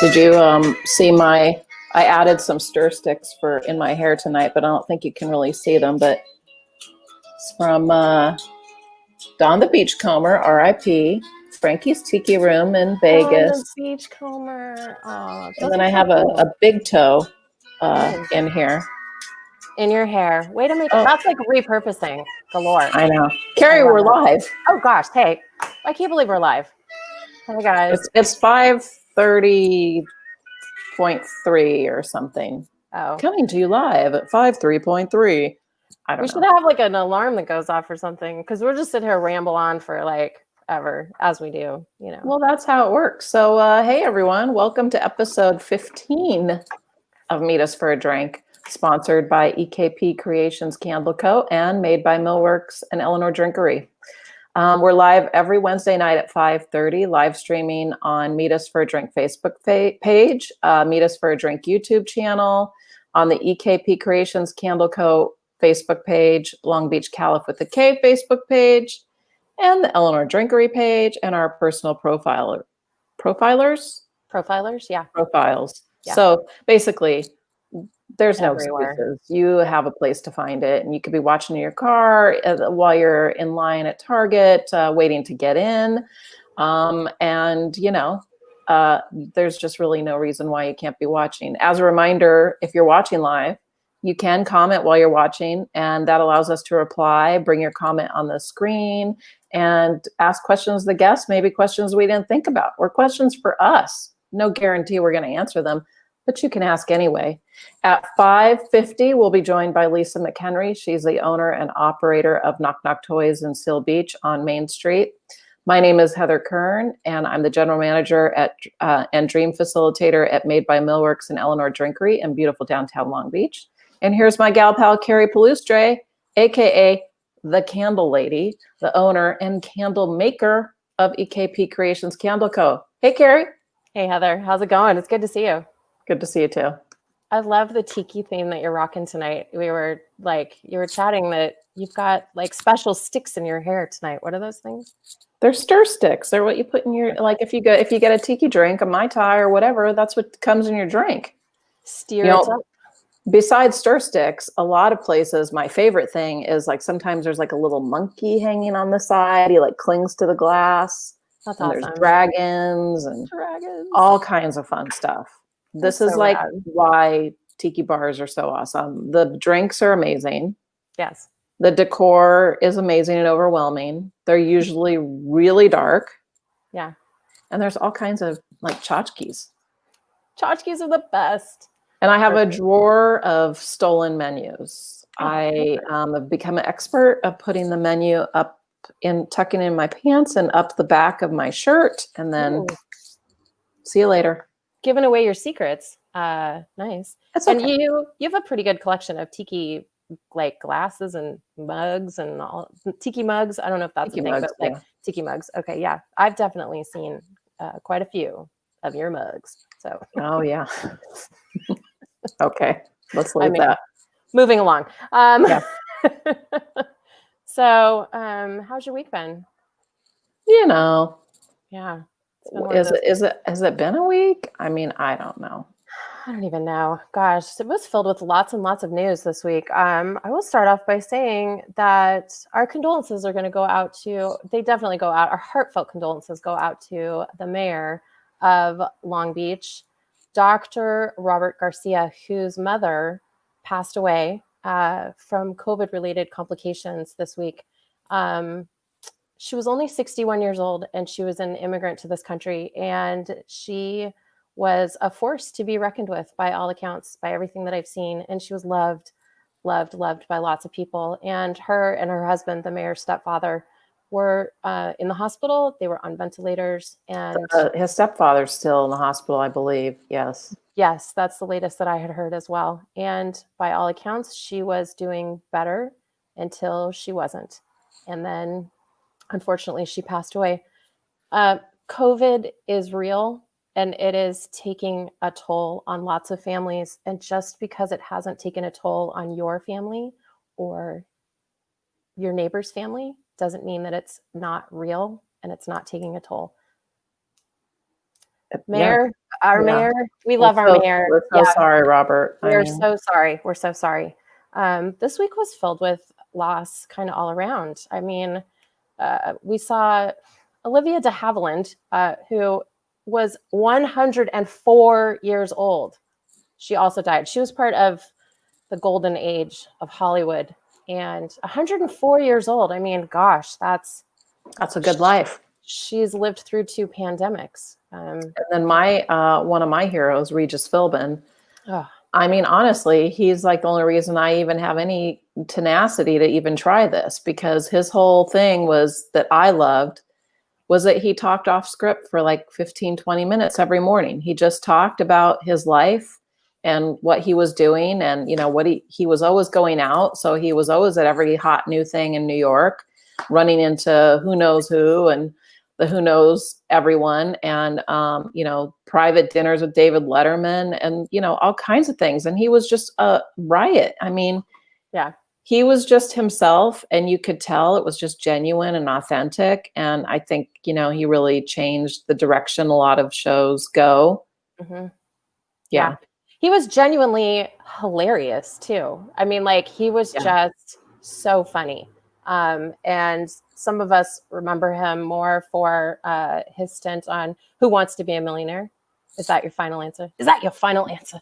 Did you see I added some stir sticks in my hair tonight, but I don't think you can really see them. But it's from Don the Beachcomber, R.I.P. Frankie's Tiki Room in Vegas. Oh, the Beachcomber. Oh, and then I have a big toe in here. In your hair. Way to make that's like repurposing galore. I know. Keri, we're live. Oh gosh, hey. I can't believe we're live. Hey guys. It's 5:30.3 or something. Oh. Coming to you live at 5:3.3. I don't know. We should have like an alarm that goes off or something, because we're just sitting here ramble on for like ever, as we do, you know. Well, that's how it works. So hey everyone, welcome to episode 15 of Meet Us for a Drink, sponsored by EKP Creations Candle Co. and made by Millworks and Eleanor Drinkery. We're live every Wednesday night at 5:30, live streaming on Meet Us for a Drink Facebook page, Meet Us for a Drink YouTube channel, on the EKP Creations Candle Co. Facebook page, Long Beach Calif with the K Facebook page, and the Eleanor Drinkery page, and our personal profilers. Yeah. Profiles. Yeah. So basically, there's Everywhere. No excuses. You have a place to find it, and you could be watching in your car while you're in line at Target, waiting to get in. And you know, there's just really no reason why you can't be watching. As a reminder, if you're watching live, you can comment while you're watching, and that allows us to reply, bring your comment on the screen, and ask questions of the guests, maybe questions we didn't think about, or questions for us. No guarantee we're going to answer them, but you can ask anyway. At 5:50, we'll be joined by Lisa McHenry. She's the owner and operator of Knock Knock Toys in Seal Beach on Main Street. My name is Heather Kern, and I'm the general manager and dream facilitator at Made by Millworks and Eleanor Drinkery in beautiful downtown Long Beach. And here's my gal pal, Keri Palustre, aka the Candle Lady, the owner and candle maker of EKP Creations Candle Co. Hey, Keri. Hey, Heather. How's it going? It's good to see you. Good to see you too. I love the tiki theme that you're rocking tonight. You were chatting that you've got like special sticks in your hair tonight. What are those things? They're stir sticks. They're what you put in your, like if you get a tiki drink, a Mai Tai or whatever, that's what comes in your drink. Steer it up. Besides stir sticks, a lot of places, my favorite thing is like sometimes there's like a little monkey hanging on the side. He like clings to the glass. That's and awesome. There's dragons and all kinds of fun stuff. This is like why tiki bars are so awesome. The drinks are amazing. Yes. The decor is amazing and overwhelming. They're usually really dark. Yeah. And there's all kinds of like tchotchkes. Tchotchkes are the best. And I have a drawer of stolen menus. I have become an expert of putting the menu up tucking in my pants and up the back of my shirt, and then see you later. Giving away your secrets. Nice. That's and okay. you have a pretty good collection of tiki like glasses and mugs and all tiki mugs. I don't know if that's tiki a thing, mugs, but like tiki mugs. Okay, yeah. I've definitely seen quite a few of your mugs. So oh yeah. Okay, let's leave that. Moving along. Yeah. So, how's your week been? You know. Yeah. Has it been a week? I mean, I don't know. I don't even know. Gosh, it was filled with lots and lots of news this week. I will start off by saying that our condolences are going to go out to, they definitely go out, our heartfelt condolences go out to the mayor of Long Beach, Dr. Robert Garcia, whose mother passed away from COVID-related complications this week. She was only 61 years old, and she was an immigrant to this country, and she was a force to be reckoned with by all accounts, by everything that I've seen. And she was loved by lots of people. And her husband, the mayor's stepfather, were in the hospital. They were on ventilators, and his stepfather's still in the hospital, I believe. Yes, that's the latest that I had heard as well. And by all accounts, she was doing better until she wasn't, and then unfortunately she passed away. COVID is real, and it is taking a toll on lots of families. And just because it hasn't taken a toll on your family or your neighbor's family doesn't mean that it's not real and it's not taking a toll. Mayor, Our Yeah. mayor, we love our mayor. We're so sorry, Robert. We're so sorry. We're so sorry. This week was filled with loss kind of all around. I mean, we saw Olivia De Havilland, who was 104 years old. She also died. She was part of the golden age of Hollywood, and 104 years old. I mean, gosh, that's a good life. She's lived through 2 pandemics. And then one of my heroes, Regis Philbin. Oh. I mean, honestly, he's like the only reason I even have any tenacity to even try this, because his whole thing was that I loved was that he talked off script for like 15, 20 minutes every morning. He just talked about his life and what he was doing. And, you know, what he was always going out. So he was always at every hot new thing in New York, running into who knows who and the who knows everyone, and, you know, private dinners with David Letterman and, you know, all kinds of things. And he was just a riot. I mean, yeah, he was just himself, and you could tell it was just genuine and authentic. And I think, you know, he really changed the direction a lot of shows go. Mm-hmm. Yeah. He was genuinely hilarious too. I mean, like, he was just so funny. And some of us remember him more for his stint on Who Wants to Be a Millionaire. Is that your final answer? Is that your final answer?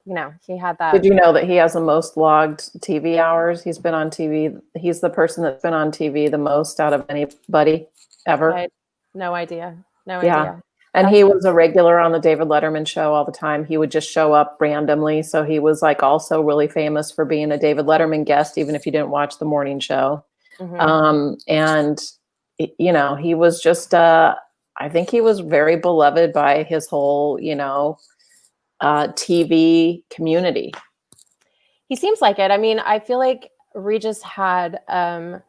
You know, he had that. Did you know that he has the most logged TV hours? He's been on TV. He's the person that's been on TV the most out of anybody ever. No idea. No Yeah. idea. And he was a regular on the David Letterman show all the time. He would just show up randomly. So he was like also really famous for being a David Letterman guest, even if you didn't watch the morning show. Mm-hmm. And, you know, he was just, I think he was very beloved by his whole, you know, TV community. He seems like it. I mean, I feel like Regis had, you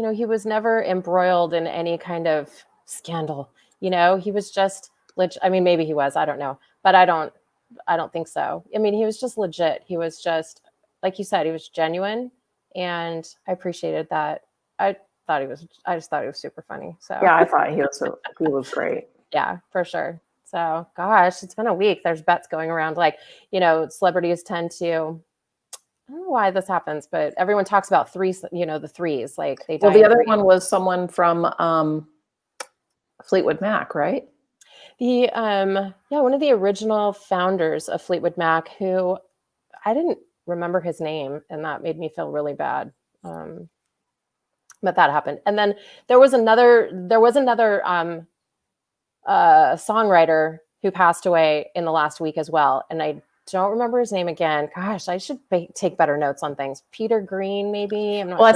know, he was never embroiled in any kind of scandal. You know, he was just I mean, maybe he was, I don't know, but I don't think so. I mean, he was just legit. He was just, like you said, he was genuine, and I appreciated that. I just thought he was super funny. So yeah, I thought he was great. Yeah, for sure. So, gosh, it's been a week. There's bets going around. Like, you know, celebrities tend to, I don't know why this happens, but everyone talks about threes, you know, the threes. Like, they die. Well, the other one was someone from Fleetwood Mac, right? One of the original founders of Fleetwood Mac, who I didn't remember his name, and that made me feel really bad. But that happened. And then there was another songwriter who passed away in the last week as well. And I don't remember his name again. Gosh, I should take better notes on things. Peter Green, maybe. I'm not sure.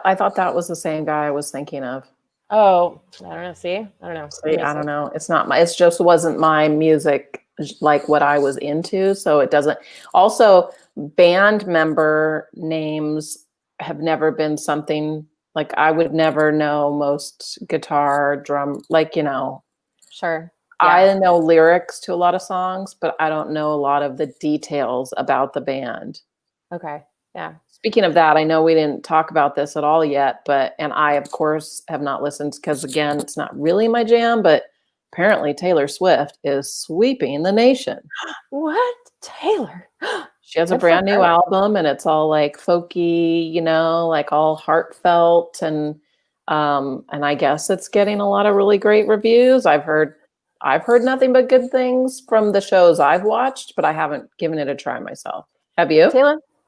I thought that was the same guy I was thinking of. Oh, I don't know. See, I don't know. See, I don't know. It just wasn't my music, like what I was into. So it doesn't. Also, band member names have never been something like I would never know most guitar, drum, like, you know. Sure. Yeah. I know lyrics to a lot of songs, but I don't know a lot of the details about the band. Okay. Yeah. Speaking of that, I know we didn't talk about this at all yet, and I, of course, have not listened because, again, it's not really my jam, but apparently Taylor Swift is sweeping the nation. What? Taylor? She has a brand new album, and it's all like folky, you know, like all heartfelt, and I guess it's getting a lot of really great reviews. I've heard nothing but good things from the shows I've watched, but I haven't given it a try myself. Have you?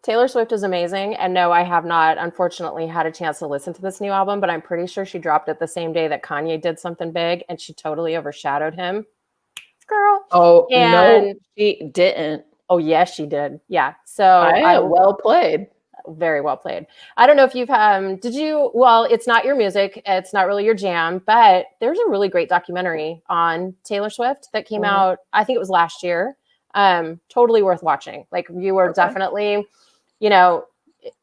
Taylor Swift is amazing. And no, I have not, unfortunately, had a chance to listen to this new album, but I'm pretty sure she dropped it the same day that Kanye did something big, and she totally overshadowed him. Girl. Oh, no, she didn't. Oh, yes, she did. Yeah. So well played. Very well played. I don't know if you've well, it's not your music. It's not really your jam, but there's a really great documentary on Taylor Swift that came out, I think it was last year. Totally worth watching. Like, you are definitely, you know,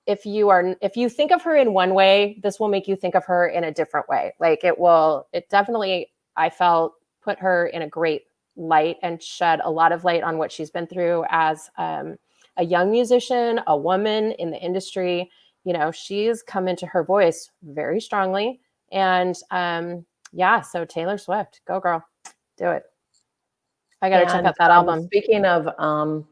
if you think of her in one way, this will make you think of her in a different way. Like, it definitely, I felt, put her in a great light and shed a lot of light on what she's been through as a young musician, a woman in the industry. You know, she's come into her voice very strongly. And so Taylor Swift, go girl, do it. I got to check out that album. Speaking of,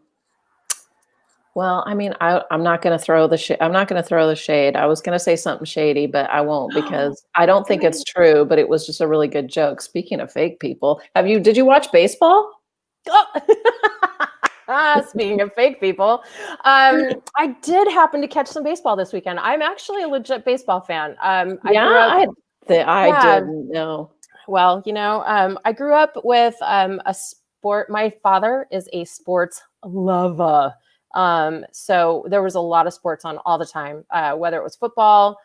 well, I mean, I'm not going to throw I'm not going to throw the shade. I was going to say something shady, but I won't because I don't think it's true, but it was just a really good joke. Speaking of fake people, did you watch baseball? Speaking of fake people, I did happen to catch some baseball this weekend. I'm actually a legit baseball fan. I didn't know. Well, I grew up with a sport. My father is a sports lover. So there was a lot of sports on all the time, whether it was football,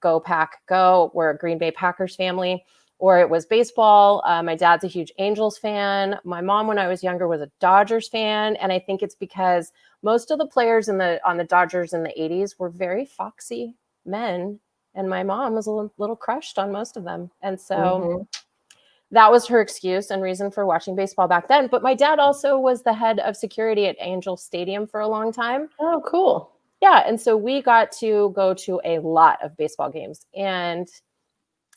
go Pack Go, we're a Green Bay Packers family, or it was baseball. My dad's a huge Angels fan. My mom, when I was younger, was a Dodgers fan. And I think it's because most of the players on the Dodgers in the 80s were very foxy men. And my mom was a little crushed on most of them. And so that was her excuse and reason for watching baseball back then. But my dad also was the head of security at Angel Stadium for a long time. Oh, cool. Yeah. And so we got to go to a lot of baseball games. And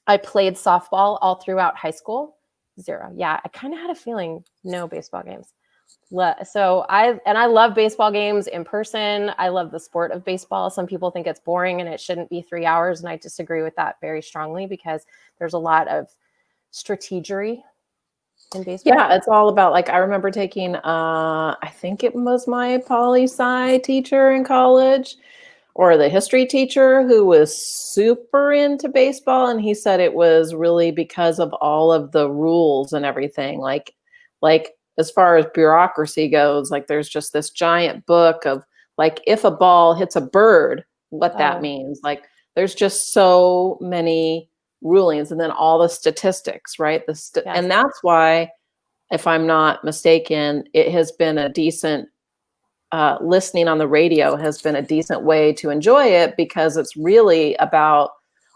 I played softball all throughout high school. 0. Yeah. I kind of had a feeling no baseball games. So I love baseball games in person. I love the sport of baseball. Some people think it's boring and it shouldn't be 3 hours. And I disagree with that very strongly because there's a lot of strategery in baseball. Yeah, it's all about, like, I remember taking, I think it was my poli-sci teacher in college or the history teacher who was super into baseball. And he said it was really because of all of the rules and everything. Like as far as bureaucracy goes, like there's just this giant book of like, if a ball hits a bird, what that means. Like there's just so many rulings and then all the statistics, right? And that's why, if I'm not mistaken, it has been a decent, listening on the radio has been a decent way to enjoy it because it's really about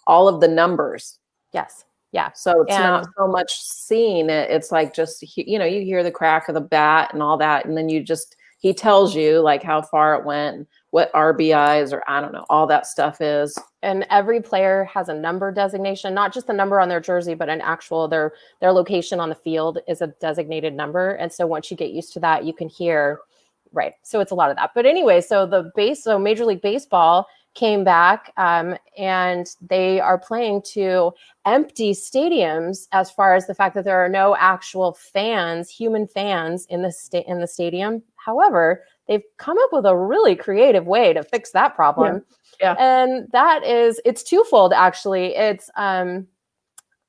all of the numbers. Yes. Yeah. So it's not so much seeing it. It's like just, you hear the crack of the bat and all that. And then he tells you like how far it went, and what RBIs or I don't know, all that stuff is. And every player has a number designation, not just the number on their jersey, but an actual, their location on the field is a designated number. And so once you get used to that, you can hear, right. So it's a lot of that. But anyway, so Major League Baseball came back and they are playing to empty stadiums as far as the fact that there are no actual fans, human fans in the stadium. However, they've come up with a really creative way to fix that problem. Yeah. And it's twofold, actually. It's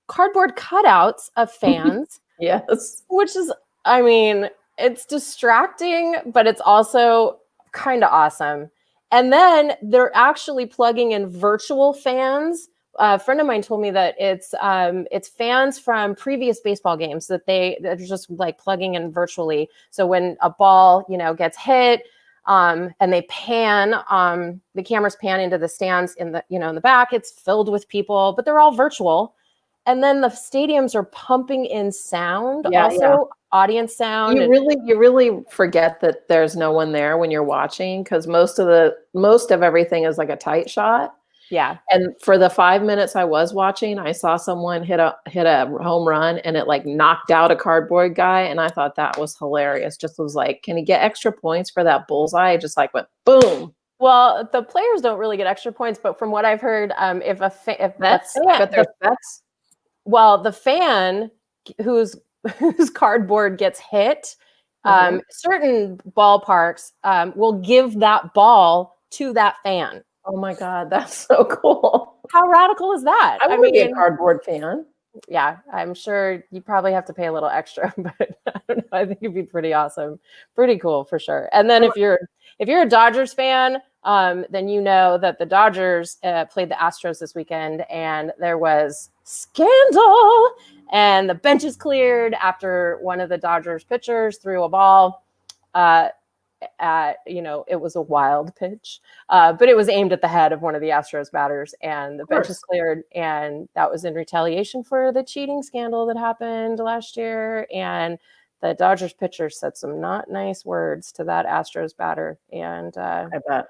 cardboard cutouts of fans. Yes. Which is, I mean, it's distracting, but it's also kind of awesome. And then they're actually plugging in virtual fans. A friend of mine told me that it's fans from previous baseball games that they're just like plugging in virtually. So when a ball, gets hit, and they pan, the cameras pan into the stands in the back, it's filled with people, but they're all virtual. And then the stadiums are pumping in sound, audience sound. You really forget that there's no one there when you're watching because most of everything is like a tight shot. Yeah. And for the 5 minutes I was watching, I saw someone hit a home run and it like knocked out a cardboard guy. And I thought that was hilarious. Just was like, can he get extra points for that bullseye? It just like went boom. Well, the players don't really get extra points, but from what I've heard, well, the fan whose cardboard gets hit, certain ballparks will give that ball to that fan. Oh my God, that's so cool. How radical is that? I want to be a cardboard fan. Yeah, I'm sure you probably have to pay a little extra, but I don't know. I think it'd be pretty awesome. Pretty cool for sure. And then if you're a Dodgers fan, then you know that the Dodgers played the Astros this weekend and there was scandal and the bench is cleared after one of the Dodgers pitchers threw a ball. It was a wild pitch, but it was aimed at the head of one of the Astros batters and the bench is cleared. And that was in retaliation for the cheating scandal that happened last year. And the Dodgers pitcher said some not nice words to that Astros batter. And I bet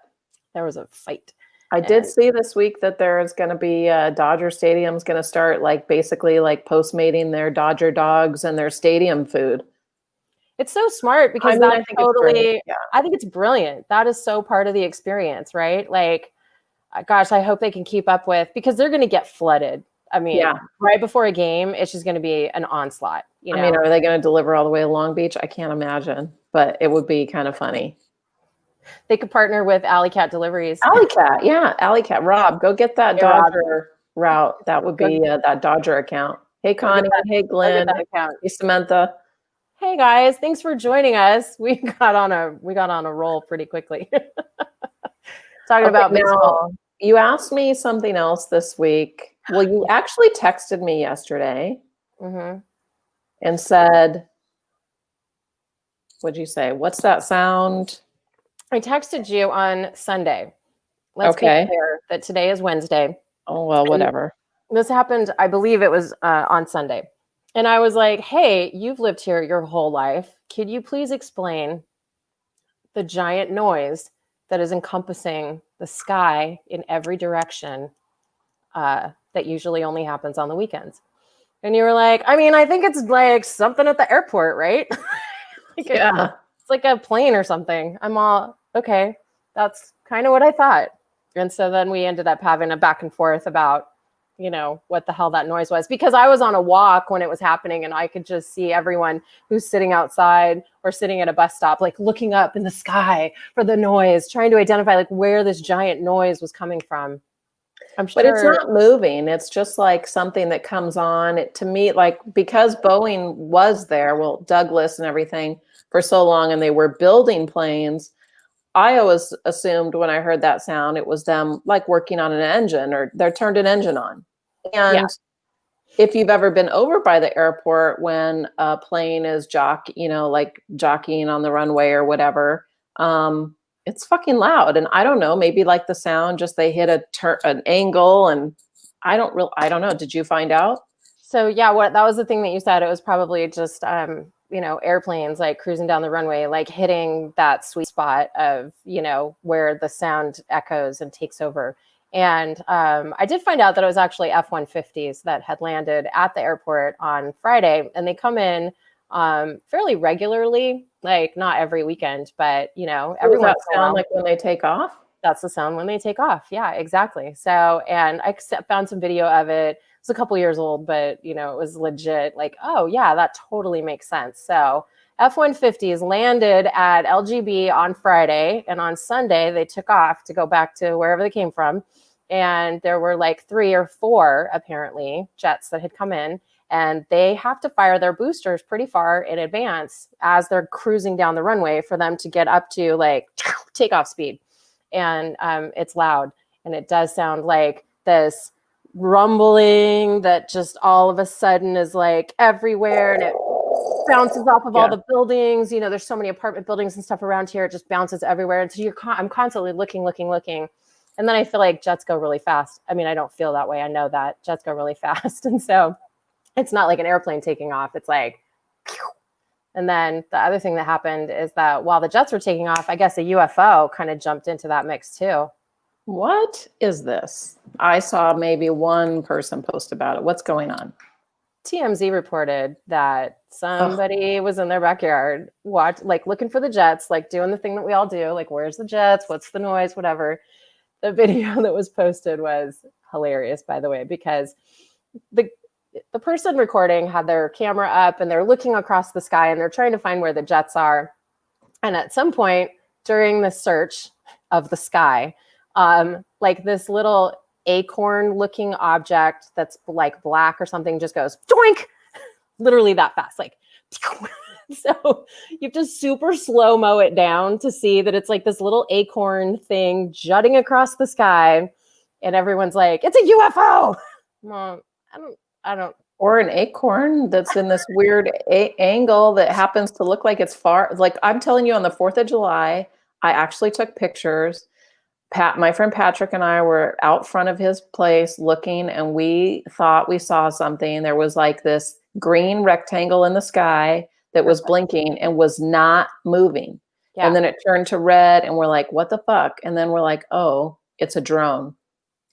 there was a fight. I did see this week that there is going to be Dodger Stadium's going to start like basically like postmating their Dodger dogs and their stadium food. It's so smart because I that's think it's totally, great. Yeah. I think it's brilliant. That is so part of the experience, right? Like, gosh, I hope they can keep up with, because they're going to get flooded. I mean, right before a game, it's just going to be an onslaught. You know? Are they going to deliver all the way to Long Beach? I can't imagine, but it would be kind of funny. They could partner with Alley Cat Deliveries. Alley Cat, yeah, Alley Cat. Rob, go get that Dodger route. That would be that Dodger account. Hey, Connie. Hey, Glenn. Hey, Samantha. Hey guys, thanks for joining us. We got on a roll pretty quickly. Talking about baseball. Now, you asked me something else this week. Well, you actually texted me yesterday and said, what'd you say? What's that sound? I texted you on Sunday. Let's be clear that today is Wednesday. Oh, well, whatever. And this happened, I believe it was on Sunday. And I was like, hey, you've lived here your whole life. Could you please explain the giant noise that is encompassing the sky in every direction that usually only happens on the weekends? And you were like, I mean, I think it's like something at the airport, right? It's like a plane or something. I'm all, okay, that's kind of what I thought. And so then we ended up having a back and forth about, you know, what the hell that noise was, because I was on a walk when it was happening and I could just see everyone who's sitting outside or sitting at a bus stop, like looking up in the sky for the noise, trying to identify like where this giant noise was coming from. I'm sure. But it's not moving. It's just like something that comes on. To me, like, because Boeing was there, well, Douglas and everything for so long, and they were building planes, I always assumed when I heard that sound, it was them like working on an engine, or they turned an engine on. And if you've ever been over by the airport when a plane is jockeying on the runway or whatever, it's fucking loud. And I don't know, maybe like the sound, just they hit an angle, and I don't know. Did you find out? So yeah, that was the thing that you said. It was probably just airplanes like cruising down the runway, like hitting that sweet spot of, where the sound echoes and takes over. And I did find out that it was actually F-150s that had landed at the airport on Friday, and they come in fairly regularly, like not every weekend, but every once in a while. Like when they take off? That's the sound when they take off. Yeah, exactly. So, and I found some video of it. It's a couple years old, but it was legit. Like, oh yeah, that totally makes sense. So F-150s landed at LGB on Friday, and on Sunday they took off to go back to wherever they came from. And there were like 3 or 4 apparently jets that had come in, and they have to fire their boosters pretty far in advance as they're cruising down the runway for them to get up to like takeoff speed. And it's loud, and it does sound like this rumbling that just all of a sudden is like everywhere, and it bounces off of all the buildings. There's so many apartment buildings and stuff around here. It just bounces everywhere. And so I'm constantly looking. And then I feel like jets go really fast. I mean, I don't feel that way. I know that jets go really fast. And so it's not like an airplane taking off. It's like, and then the other thing that happened is that while the jets were taking off, I guess a UFO kind of jumped into that mix too. What is this? I saw maybe one person post about it. What's going on? TMZ reported that somebody was in their backyard, looking for the jets, like doing the thing that we all do, like where's the jets, what's the noise, whatever. The video that was posted was hilarious, by the way, because the person recording had their camera up and they're looking across the sky and they're trying to find where the jets are. And at some point during the search of the sky, like this little acorn looking object that's like black or something just goes doink, literally that fast, like so you have to super slow-mo it down to see that it's like this little acorn thing jutting across the sky, and everyone's like, it's a UFO. Well, I don't or an acorn that's in this weird angle that happens to look like it's far. Like, I'm telling you, on the 4th of July, I actually took pictures. My friend Patrick and I were out front of his place looking, and we thought we saw something. There was like this green rectangle in the sky that was blinking and was not moving. Yeah. And then it turned to red, and we're like, what the fuck? And then we're like, oh, it's a drone.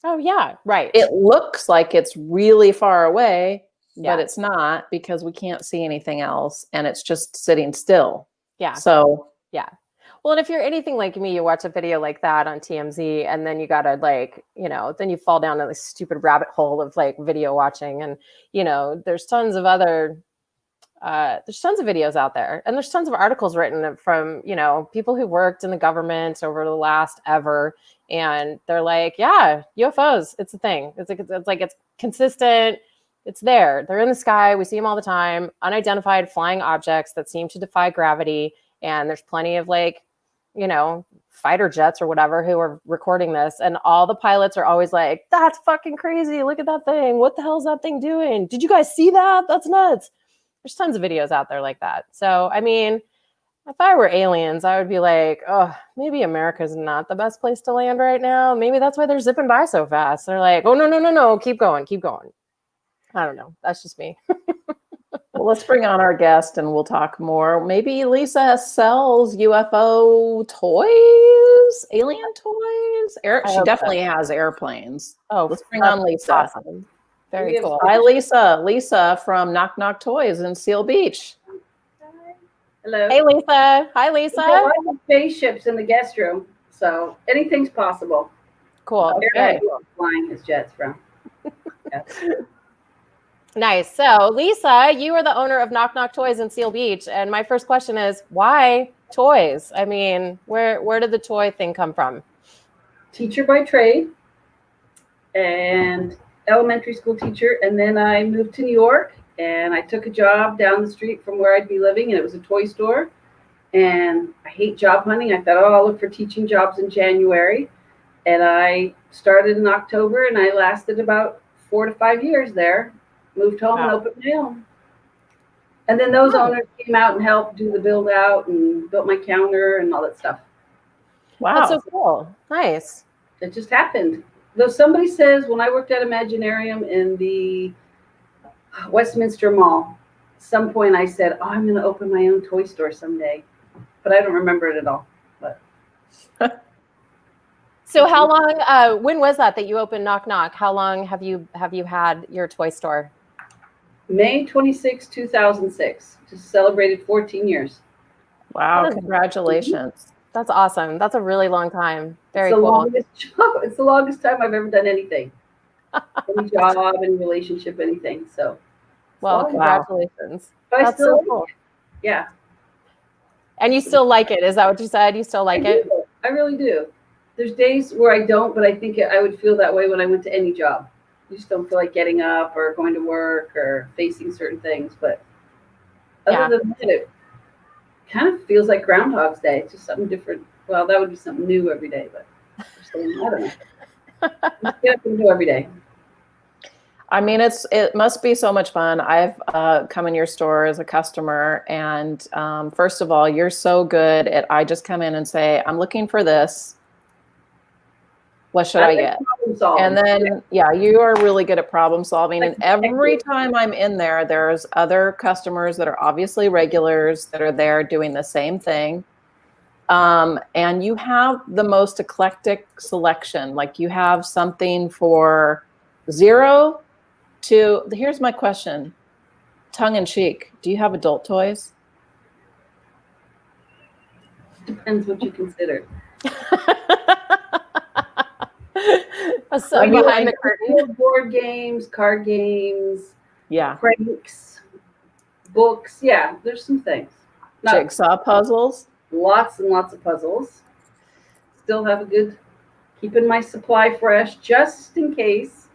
Oh, yeah, right. It looks like it's really far away. but it's not, because we can't see anything else and it's just sitting still. Yeah. So yeah. Well, and if you're anything like me, you watch a video like that on TMZ and then you gotta like, then you fall down this stupid rabbit hole of like video watching. And, there's tons of videos out there, and there's tons of articles written from, people who worked in the government over the last ever. And they're like, yeah, UFOs, it's a thing. It's consistent. It's there. They're in the sky. We see them all the time. Unidentified flying objects that seem to defy gravity. And there's plenty of like, fighter jets or whatever who are recording this. And all the pilots are always like, that's fucking crazy. Look at that thing. What the hell is that thing doing? Did you guys see that? That's nuts. There's tons of videos out there like that. So, I mean, if I were aliens, I would be like, oh, maybe America's not the best place to land right now. Maybe that's why they're zipping by so fast. They're like, oh, no. Keep going. I don't know. That's just me. Well, let's bring on our guest and we'll talk more. Maybe Lisa sells UFO toys, alien toys. She definitely has airplanes. Oh, let's bring on Lisa. Awesome. Very cool. Hi, Lisa. Lisa from Knock Knock Toys in Seal Beach. Hello. Hey, Lisa. Hi, Lisa. I have spaceships in the guest room, so anything's possible. Cool. Okay. Flying his jets from. Yeah. Nice. So, Lisa, you are the owner of Knock Knock Toys in Seal Beach, and my first question is, why toys? I mean, where did the toy thing come from? Teacher by trade, and elementary school teacher, and then I moved to New York, and I took a job down the street from where I'd be living, and it was a toy store. And I hate job hunting. I thought, I'll look for teaching jobs in January, and I started in October, and I lasted about 4 to 5 years there. Moved home and opened my own. And then those owners came out and helped do the build out and built my counter and all that stuff. Wow. That's so cool. Nice. It just happened. Though somebody says when I worked at Imaginarium in the Westminster Mall, at some point I said, I'm going to open my own toy store someday. But I don't remember it at all. But So how long, when was that you opened Knock Knock? How long have you had your toy store? May 26, 2006. Just celebrated 14 years. Wow, congratulations. That's awesome. That's a really long time. Very cool. It's the longest time I've ever done anything. Any job, any relationship, anything. So, well, congratulations. But That's so cool. Yeah. And you still like it? Is that what you said? You still like it? I really do. There's days where I don't, but I think I would feel that way when I went to any job. You just don't feel like getting up or going to work or facing certain things. But other than that, it kind of feels like Groundhog's Day. It's just something different. Well, that would be something new every day, but I don't know. Just get up and do every day. I mean, it must be so much fun. I've come in your store as a customer, and first of all, you're so good at, I just come in and say, I'm looking for this. What should I get? And then, you are really good at problem solving. And every time I'm in there, there's other customers that are obviously regulars that are there doing the same thing. And you have the most eclectic selection. Like you have something for 0 to, here's my question, tongue in cheek. Do you have adult toys? Depends what you consider. So behind the curtain. Board games, card games, pranks, books. Yeah, there's some things. Jigsaw puzzles. Lots and lots of puzzles. Still have a good, keeping my supply fresh just in case.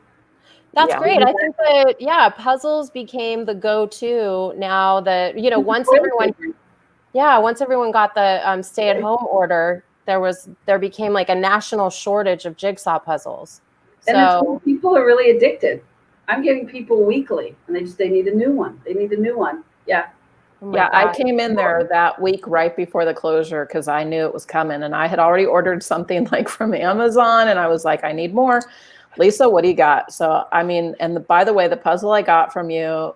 That's great. I think that, puzzles became the go-to now that, once everyone got the stay-at-home order, there became like a national shortage of jigsaw puzzles. And people are really addicted. I'm getting people weekly, and they need a new one. They need a new one. Yeah. I came in there that week right before the closure because I knew it was coming, and I had already ordered something like from Amazon, and I was like, I need more. Lisa, what do you got? So, I mean, and by the way, the puzzle I got from you,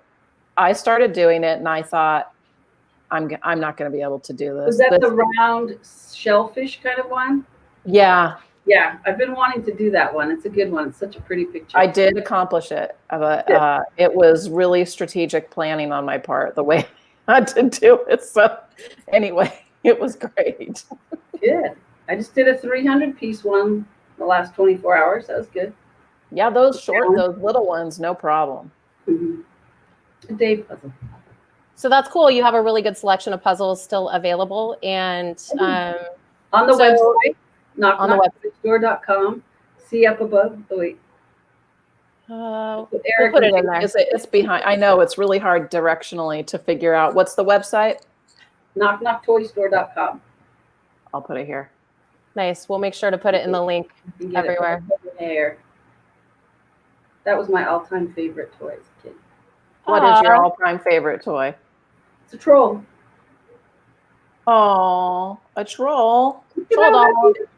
I started doing it, and I thought, I'm not going to be able to do this. Was that the round shellfish kind of one? Yeah. Yeah, I've been wanting to do that one. It's a good one. It's such a pretty picture. I did accomplish it, but it was really strategic planning on my part, the way I had to do it. So anyway, it was great. Good. I just did a 300-piece one the last 24 hours. That was good. Yeah, those little ones, no problem. Mm-hmm. A day puzzle. So that's cool. You have a really good selection of puzzles still available. And on the website, knocknockstore.com. See up above. Oh, wait. We'll put it in there. It's behind. I know it's really hard directionally to figure out. What's the website? knocknocktoystore.com. I'll put it here. Nice. We'll make sure to put it in the link everywhere. That was my all-time favorite toy as a kid. What is your all-time favorite toy? It's a troll. Oh, a troll. Troll doll. Did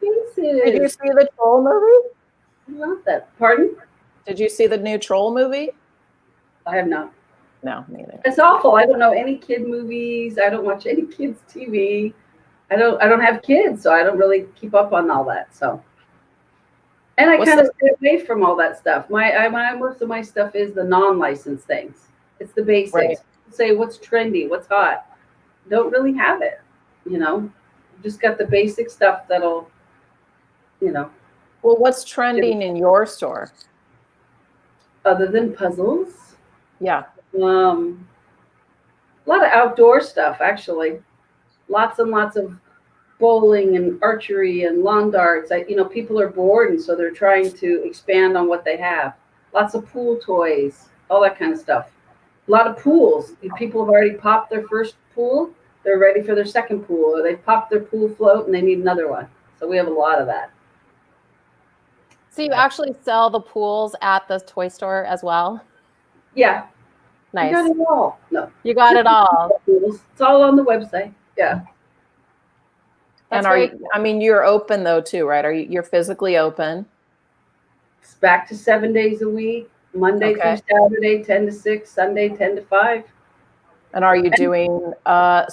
you see the Troll movie? I love that. Pardon? Did you see the new Troll movie? I have not. No, neither. It's awful. I don't know any kid movies. I don't watch any kids TV. I don't have kids, so I don't really keep up on all that. So, and I kind of stay away from all that stuff. Most of my stuff is the non-licensed things. It's the basics. Right. Say what's trendy, what's hot. Don't really have it. Just got the basic stuff that'll. Well, what's trending in your store? Other than puzzles? Yeah. A lot of outdoor stuff, actually. Lots and lots of bowling and archery and lawn darts. People are bored, and so they're trying to expand on what they have. Lots of pool toys, all that kind of stuff. A lot of pools. People have already popped their first pool. They're ready for their second pool, or they've popped their pool float and they need another one. So we have a lot of that. So you actually sell the pools at the toy store as well? Yeah. Nice. You got it all. No. You got it all. It's all on the website. Yeah. And you're open though too, right? You're physically open? It's back to 7 days a week, Monday through Saturday, 10 to 6, Sunday, 10 to 5. And are you doing are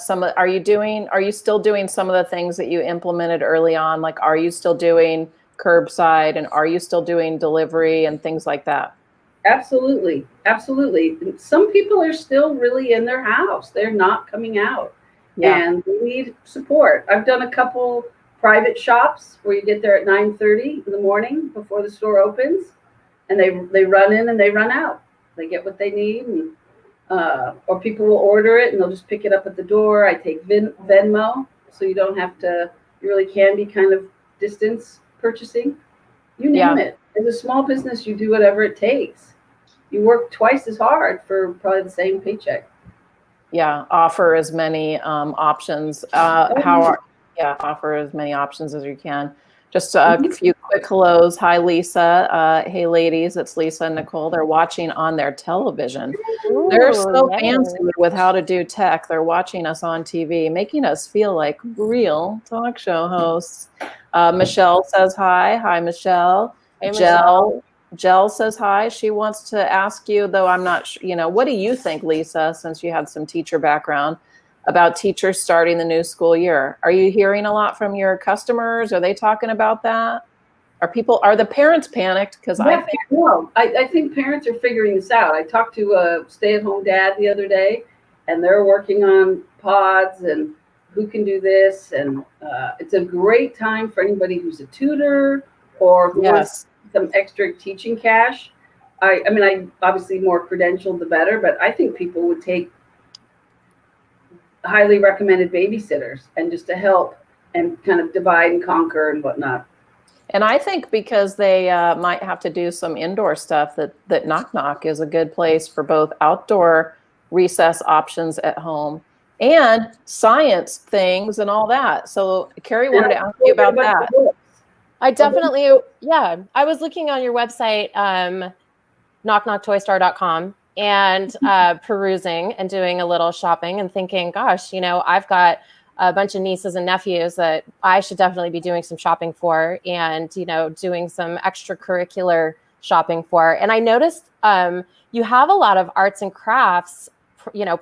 you still doing some of the things that you implemented early on? Like, are you still doing curbside, and are you still doing delivery and things like that? Absolutely. Absolutely. Some people are still really in their house. They're not coming out. Yeah. And they need support. I've done a couple private shops where you get there at 9:30 in the morning before the store opens, and they run in and they run out. They get what they need, and or people will order it and they'll just pick it up at the door. I take Venmo, so you don't have to. You really can be kind of distance purchasing. You name it. As a small business, you do whatever it takes. You work twice as hard for probably the same paycheck. Yeah, offer as many options. Offer as many options as you can. Just a few quick hellos. Hi, Lisa. Hey, ladies, it's Lisa and Nicole. They're watching on their television. Ooh, they're so fancy with how to do tech. They're watching us on TV, making us feel like real talk show hosts. Michelle says hi. Hi, Michelle. Hey, Michelle. Jell says hi. She wants to ask you, though I'm not sure, what do you think, Lisa, since you had some teacher background, about teachers starting the new school year? Are you hearing a lot from your customers? Are they talking about that? Are the parents panicked? Because I think parents are figuring this out. I talked to a stay-at-home dad the other day, and they're working on pods and who can do this. And it's a great time for anybody who's a tutor or who wants some extra teaching cash. I obviously more credentialed the better, but I think people would take highly recommended babysitters and just to help and kind of divide and conquer and whatnot. And I think because they might have to do some indoor stuff, that Knock Knock is a good place for both outdoor recess options at home and science things and all that. So Keri wanted to ask you about that. I definitely, I was looking on your website, knocknocktoystore.com, and perusing and doing a little shopping and thinking, gosh, I've got a bunch of nieces and nephews that I should definitely be doing some shopping for, and, doing some extracurricular shopping for. And I noticed you have a lot of arts and crafts,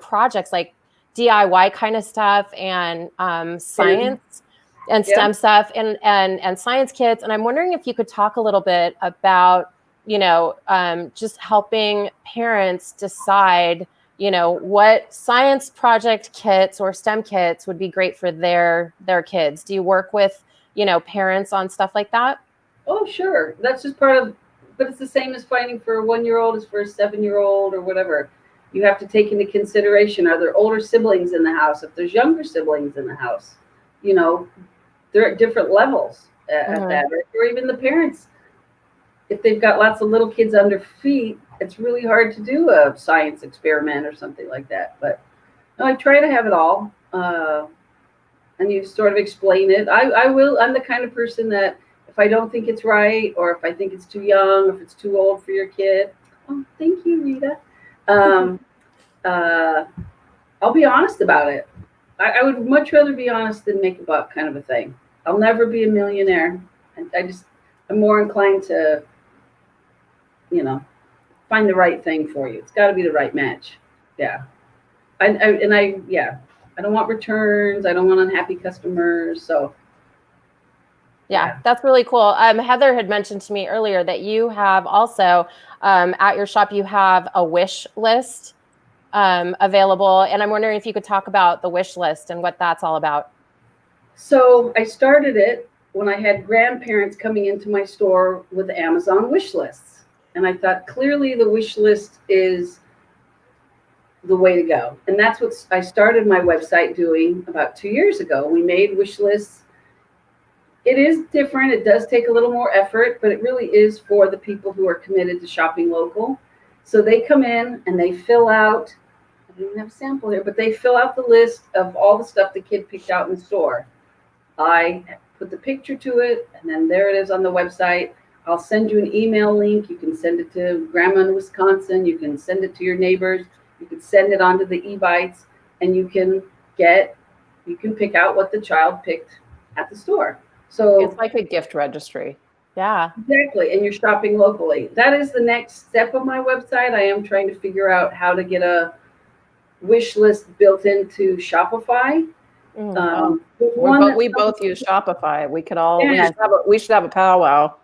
projects like DIY kind of stuff and science. and STEM stuff and science kits. And I'm wondering if you could talk a little bit about, just helping parents decide, what science project kits or STEM kits would be great for their kids. Do you work with, parents on stuff like that? Oh, sure. That's just part of, but it's the same as finding for a 1-year-old as for a 7-year-old or whatever. You have to take into consideration, are there older siblings in the house? If there's younger siblings in the house, they're at different levels at that, or even the parents. If they've got lots of little kids under feet, it's really hard to do a science experiment or something like that. But no, I try to have it all. And you sort of explain it. I'm the kind of person that if I don't think it's right, or if I think it's too young, if it's too old for your kid, oh, thank you, Rita. I'll be honest about it. I would much rather be honest than make a buck, kind of a thing. I'll never be a millionaire. I'm more inclined to, find the right thing for you. It's got to be the right match. Yeah. I don't want returns. I don't want unhappy customers. So. Yeah, that's really cool. Heather had mentioned to me earlier that you have also at your shop, you have a wish list available. And I'm wondering if you could talk about the wish list and what that's all about. So I started it when I had grandparents coming into my store with Amazon wish lists. And I thought clearly the wish list is the way to go. And that's what I started my website doing about 2 years ago. We made wish lists. It is different. It does take a little more effort, but it really is for the people who are committed to shopping local. So they come in and they fill out, I don't even have a sample here, but they fill out the list of all the stuff the kid picked out in the store. I put the picture to it, and then there it is on the website. I'll send you an email link. You can send it to grandma in Wisconsin. You can send it to your neighbors. You can send it onto the e-bites, and you can pick out what the child picked at the store. So it's like a gift registry. Yeah, exactly. And you're shopping locally. That is the next step of my website. I am trying to figure out how to get a wish list built into Shopify. We both use Shopify. We could all, we should have a powwow.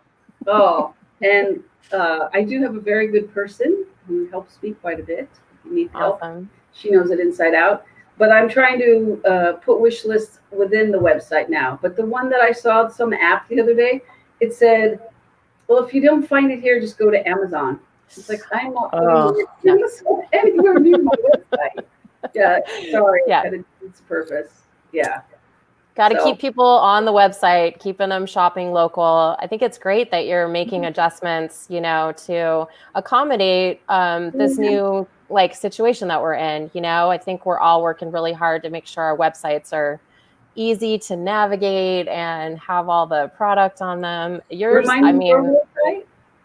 Oh, and I do have a very good person who helps me quite a bit. If you need help, she knows it inside out. But I'm trying to put wish lists within the website now. But the one that I saw, some app the other day, it said, well, if you don't find it here, just go to Amazon. It's like, I'm not putting it anywhere near my website. Yeah, sorry. Yeah. It's purpose. Yeah. Got to keep people on the website, keeping them shopping local. I think it's great that you're making adjustments, to accommodate this new situation that we're in. I think we're all working really hard to make sure our websites are easy to navigate and have all the product on them. Yours,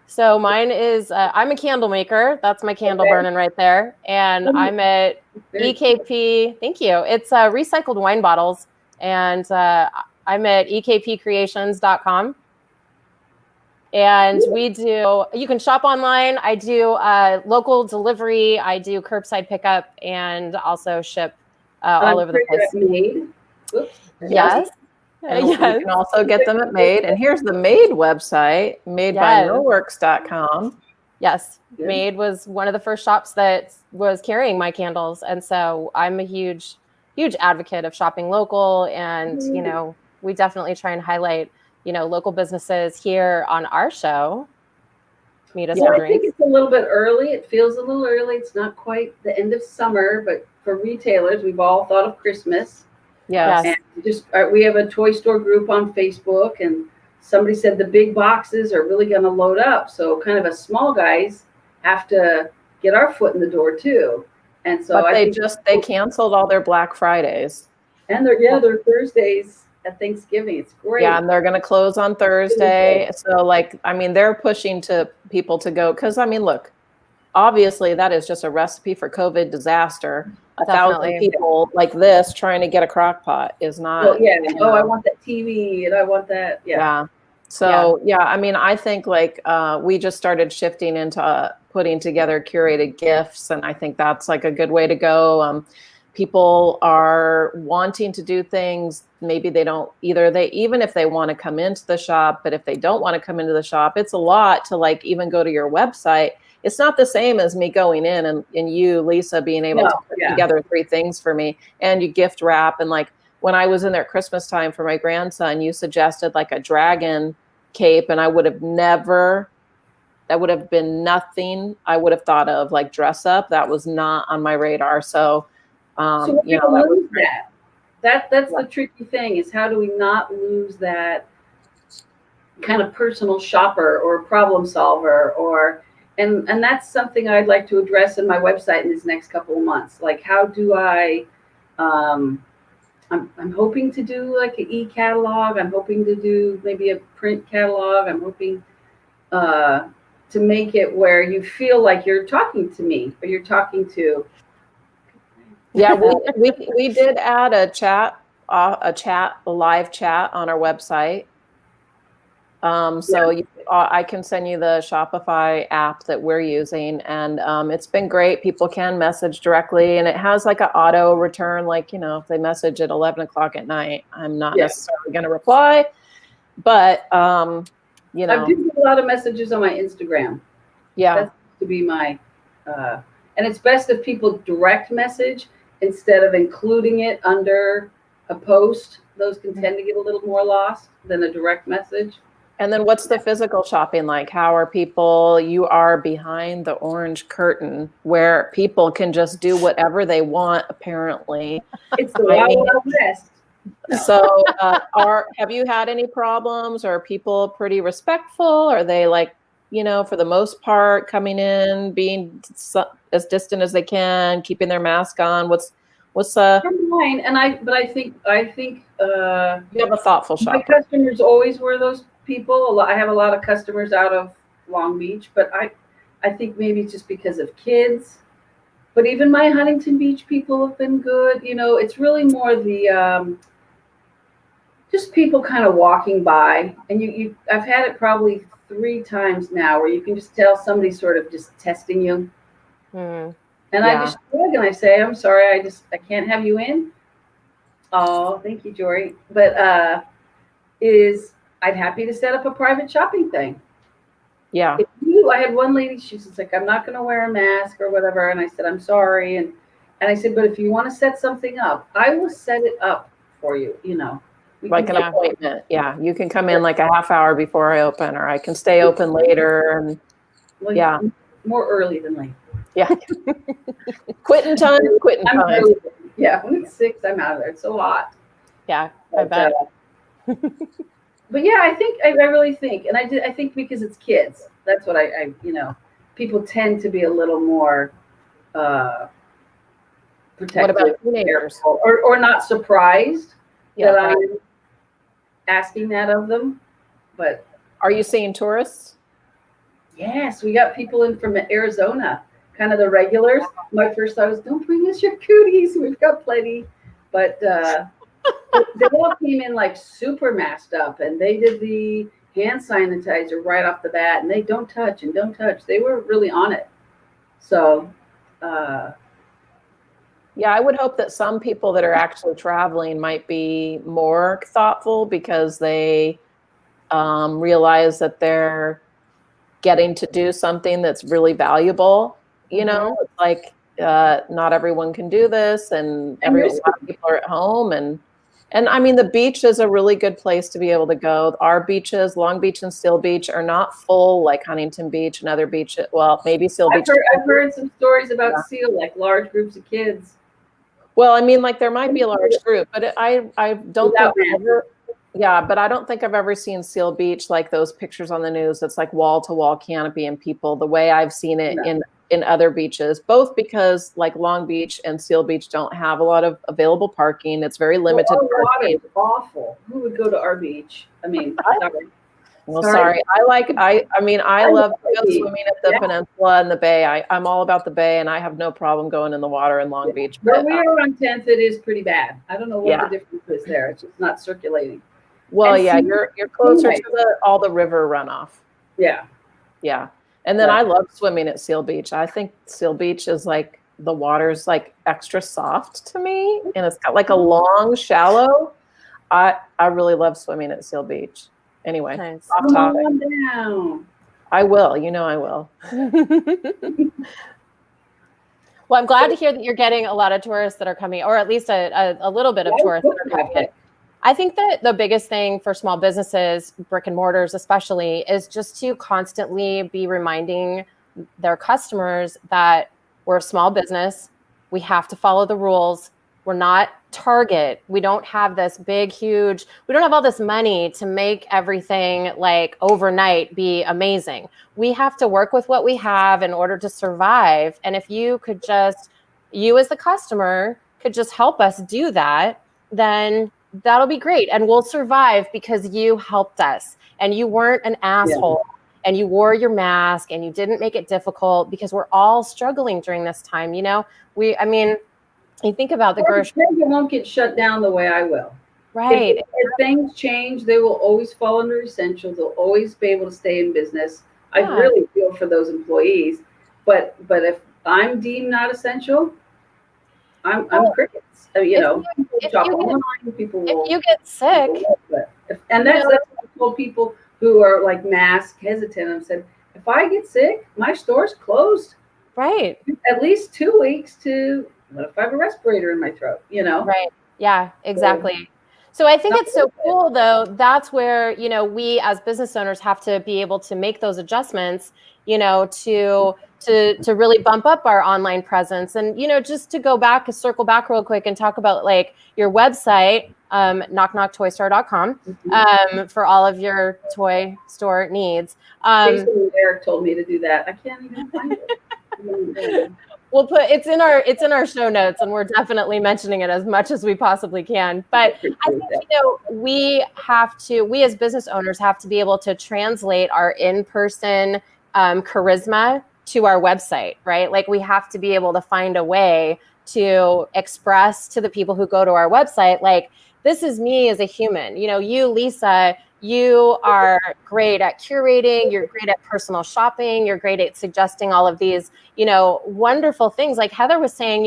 so mine is, I'm a candle maker. That's my candle burning right there. And I'm at EKP. Thank you. It's recycled wine bottles. And I'm at ekpcreations.com. And you can shop online. I do local delivery. I do curbside pickup and also ship all over the place. Yes. And you can also get them at Made. And here's the Made website, madebynoworks.com. Yes. Made was one of the first shops that was carrying my candles. And so I'm a huge advocate of shopping local. And, we definitely try and highlight, local businesses here on our show. Meet us for drinks. I think it's a little bit early. It feels a little early. It's not quite the end of summer, but for retailers, we've all thought of Christmas. Yes. And we have a toy store group on Facebook, and somebody said the big boxes are really going to load up. So kind of us small guys have to get our foot in the door too. And so they canceled all their Black Fridays. And they're Thursdays at Thanksgiving. It's great. Yeah, and they're going to close on Thursday. So they're pushing to people to go, because look, obviously that is just a recipe for COVID disaster. Definitely. 1,000 people like this trying to get a crock pot is not. I want that TV and I want that. Yeah. So I think we just started shifting into putting together curated gifts, and I think that's a good way to go. people are wanting to do things. Maybe they don't even if they want to come into the shop, but if they don't want to come into the shop, it's a lot to like even go to your website. It's not the same as me going in and you, Lisa, being able to put together 3 things for me, and you gift wrap. And like when I was in there at Christmas time for my grandson, you suggested like a dragon cape, and that would have been nothing I would have thought of, like dress up. That was not on my radar. So, so we don't lose that. That's the tricky thing, is how do we not lose that kind of personal shopper or problem solver, and that's something I'd like to address in my website in these next couple of months. Like, how do I, I'm hoping to do like an e-catalog. I'm hoping to do maybe a print catalog. I'm hoping to make it where you feel like you're talking to me or you're talking to. Yeah, we did add a live chat on our website. So I can send you the Shopify app that we're using, and it's been great. People can message directly, and it has like an auto return. Like, if they message at 11 o'clock at night, I'm not necessarily going to reply, but I do get a lot of messages on my Instagram. Yeah, that's to be my, and it's best if people direct message instead of including it under a post. Those can tend to get a little more lost than a direct message. And then what's the physical shopping like? How are people? You are behind the orange curtain where people can just do whatever they want, apparently. It's the Wild West. So have you had any problems? Are people pretty respectful? Are they like, for the most part, coming in, being as distant as they can, keeping their mask on? What's fine. And I think you have a thoughtful shopper. My customers always were those people. I have a lot of customers out of Long Beach, but I think maybe it's just because of kids. But even my Huntington Beach people have been good. It's really more the just people kind of walking by, and I've had it probably 3 times now where you can just tell somebody's sort of just testing you. And I just look and I say, I'm sorry, I can't have you in. Oh, thank you, Jory. But I'm happy to set up a private shopping thing. Yeah. I had one lady, she's just like, I'm not going to wear a mask or whatever. And I said, I'm sorry. And I said, but if you want to set something up, I will set it up for you, Like an appointment. Yeah. You can come in like a half hour before I open, or I can stay open later. And more early than late. Yeah. quitting time. Early. Yeah. When it's 6, I'm out of there. It's so hot. Yeah. I bet. But yeah, I really think, and I think because it's kids, that's what I people tend to be a little more protective. What about teenagers? Or not surprised that I'm asking that of them. But are you seeing tourists? Yes, we got people in from Arizona, kind of the regulars. My first thought was, don't bring us your cooties. We've got plenty. But they all came in like super masked up, and they did the hand sanitizer right off the bat, and they don't touch. They were really on it. So, yeah, I would hope that some people that are actually traveling might be more thoughtful because they realize that they're getting to do something that's really valuable. It's like not everyone can do this, and a lot of people are at home, and I mean, the beach is a really good place to be able to go. Our beaches, Long Beach and Seal Beach, are not full like Huntington Beach and other beaches. Well, maybe Seal Beach. I've heard some stories about Seal, like large groups of kids. Well, I mean, like there might be a large group, but I don't but I don't think I've ever seen Seal Beach like those pictures on the news. That's like wall to wall canopy and people. The way I've seen it in other beaches, both because like Long Beach and Seal Beach don't have a lot of available parking. It's very limited. Our water is awful. Who would go to our beach? I mean, sorry. Well, sorry. I love swimming at the peninsula and the bay. I'm all about the bay, and I have no problem going in the water in Long Beach. Where we are on 10th, it is pretty bad. I don't know what the difference is there. It's just not circulating. Well, you're closer to all the river runoff. Yeah. Yeah. And then I love swimming at Seal Beach. I think Seal Beach is like the water's like extra soft to me, and it's got like a long, shallow. I really love swimming at Seal Beach. Anyway, Nice. off topic. Come on down. I will. You know I will. Well, I'm glad to hear that you're getting a lot of tourists that are coming, or at least a little bit of tourists that are coming in. I think that the biggest thing for small businesses, brick and mortars especially, is just to constantly be reminding their customers that we're a small business. We have to follow the rules. We're not Target. We don't have this big, huge, we don't have all this money to make everything like overnight be amazing. We have to work with what we have in order to survive. And if you could just, you as the customer could just help us do that, then that'll be great. And we'll survive because you helped us and you weren't an asshole. Yeah. And you wore your mask and you didn't make it difficult, because we're all struggling during this time. You know, you think about the grocery. They won't get shut down the way I will. Right. If things change, they will always fall under essential. They'll always be able to stay in business. Yeah. I really feel for those employees. But if I'm deemed not essential, I'm crickets. People shop online. People will. If you get sick, that's what I told people who are like mask hesitant. I said, if I get sick, my store's closed. Right. At least 2 weeks to. What if I have a respirator in my throat, Right. Yeah, exactly. So I think it's so cool, though. That's where, we as business owners have to be able to make those adjustments, to really bump up our online presence. And, just to circle back real quick and talk about like your website, knockknocktoystore.com, for all of your toy store needs. Eric told me to do that. I can't even find it. We'll put it's in our show notes, and we're definitely mentioning it as much as we possibly can. But I think we as business owners have to be able to translate our in-person charisma to our website, right? Like we have to be able to find a way to express to the people who go to our website, like, this is me as a human. You, Lisa, you are great at curating. You're great at personal shopping. You're great at suggesting all of these, wonderful things. Like Heather was saying,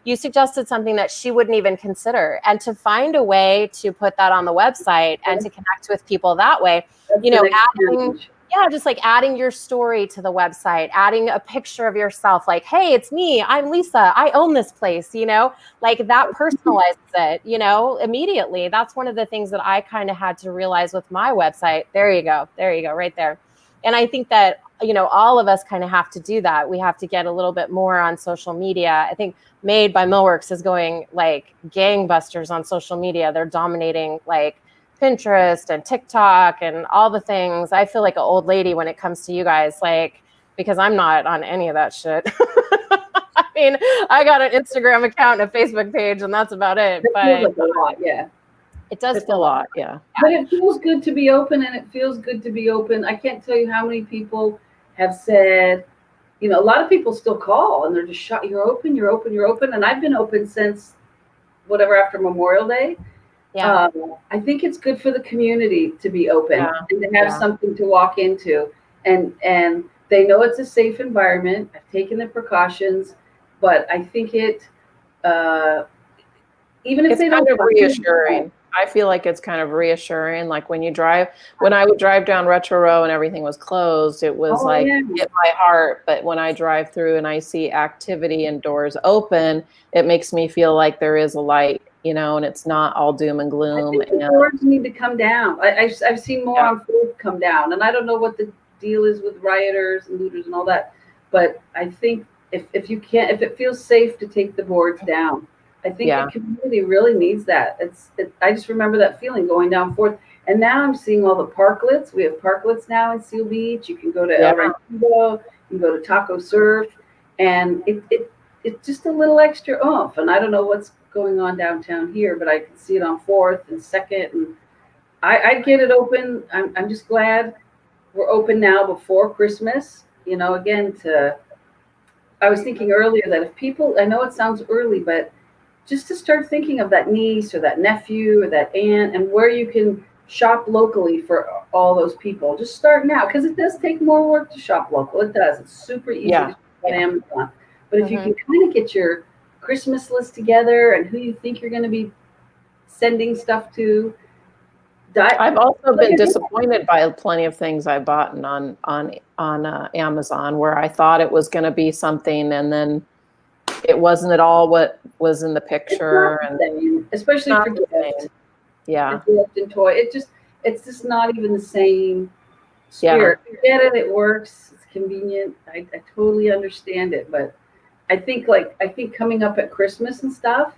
you suggested something that she wouldn't even consider. And to find a way to put that on the website and to connect with people that way, just like adding your story to the website, adding a picture of yourself, like, hey, it's me, I'm Lisa, I own this place, like that personalizes it, immediately. That's one of the things that I kind of had to realize with my website. There you go, right there. And I think that, all of us kind of have to do that. We have to get a little bit more on social media. I think Made by Millworks is going like gangbusters on social media. They're dominating like Pinterest and TikTok and all the things. I feel like an old lady when it comes to you guys, like, because I'm not on any of that shit. I mean, I got an Instagram account and a Facebook page, and that's about it. But feels like a lot, yeah. It does feel a lot, yeah. But it feels good to be open, and it feels good to be open. I can't tell you how many people have said, a lot of people still call, and they're just shot. You're open. And I've been open since whatever after Memorial Day. Yeah. I think it's good for the community to be open and to have something to walk into, and they know it's a safe environment. I've taken the precautions, but I think it, even if it's they kind don't, of reassuring. I feel like it's kind of reassuring. Like when I would drive down Retro Row and everything was hit my heart. But when I drive through and I see activity and doors open, it makes me feel like there is a light, and it's not all doom and gloom. I think the doors need to come down. I've seen more on 4th come down, and I don't know what the deal is with rioters and looters and all that. But I think if it feels safe to take the boards down, I think the community really needs that. I just remember that feeling going down 4th. And now I'm seeing all the parklets. We have parklets now in Seal Beach. You can go to El Ranchito, you can go to Taco Surf, and it's just a little extra oomph. And I don't know what's going on downtown here, but I can see it on 4th and 2nd. And I get it open. I'm just glad we're open now before Christmas. Again, I was thinking earlier that if people, I know it sounds early, but just to start thinking of that niece or that nephew or that aunt and where you can shop locally for all those people. Just start now, because it does take more work to shop local. It does. It's super easy to shop on Amazon. But if you can kind of get your Christmas list together and who you think you're going to be sending stuff to. I've also been disappointed by plenty of things I bought on Amazon where I thought it was going to be something, and then it wasn't at all what was in the picture. And especially for gift. Yeah. Gift and toy. It's just not even the same spirit. You get it, it works, it's convenient. I totally understand it, but I think coming up at Christmas and stuff,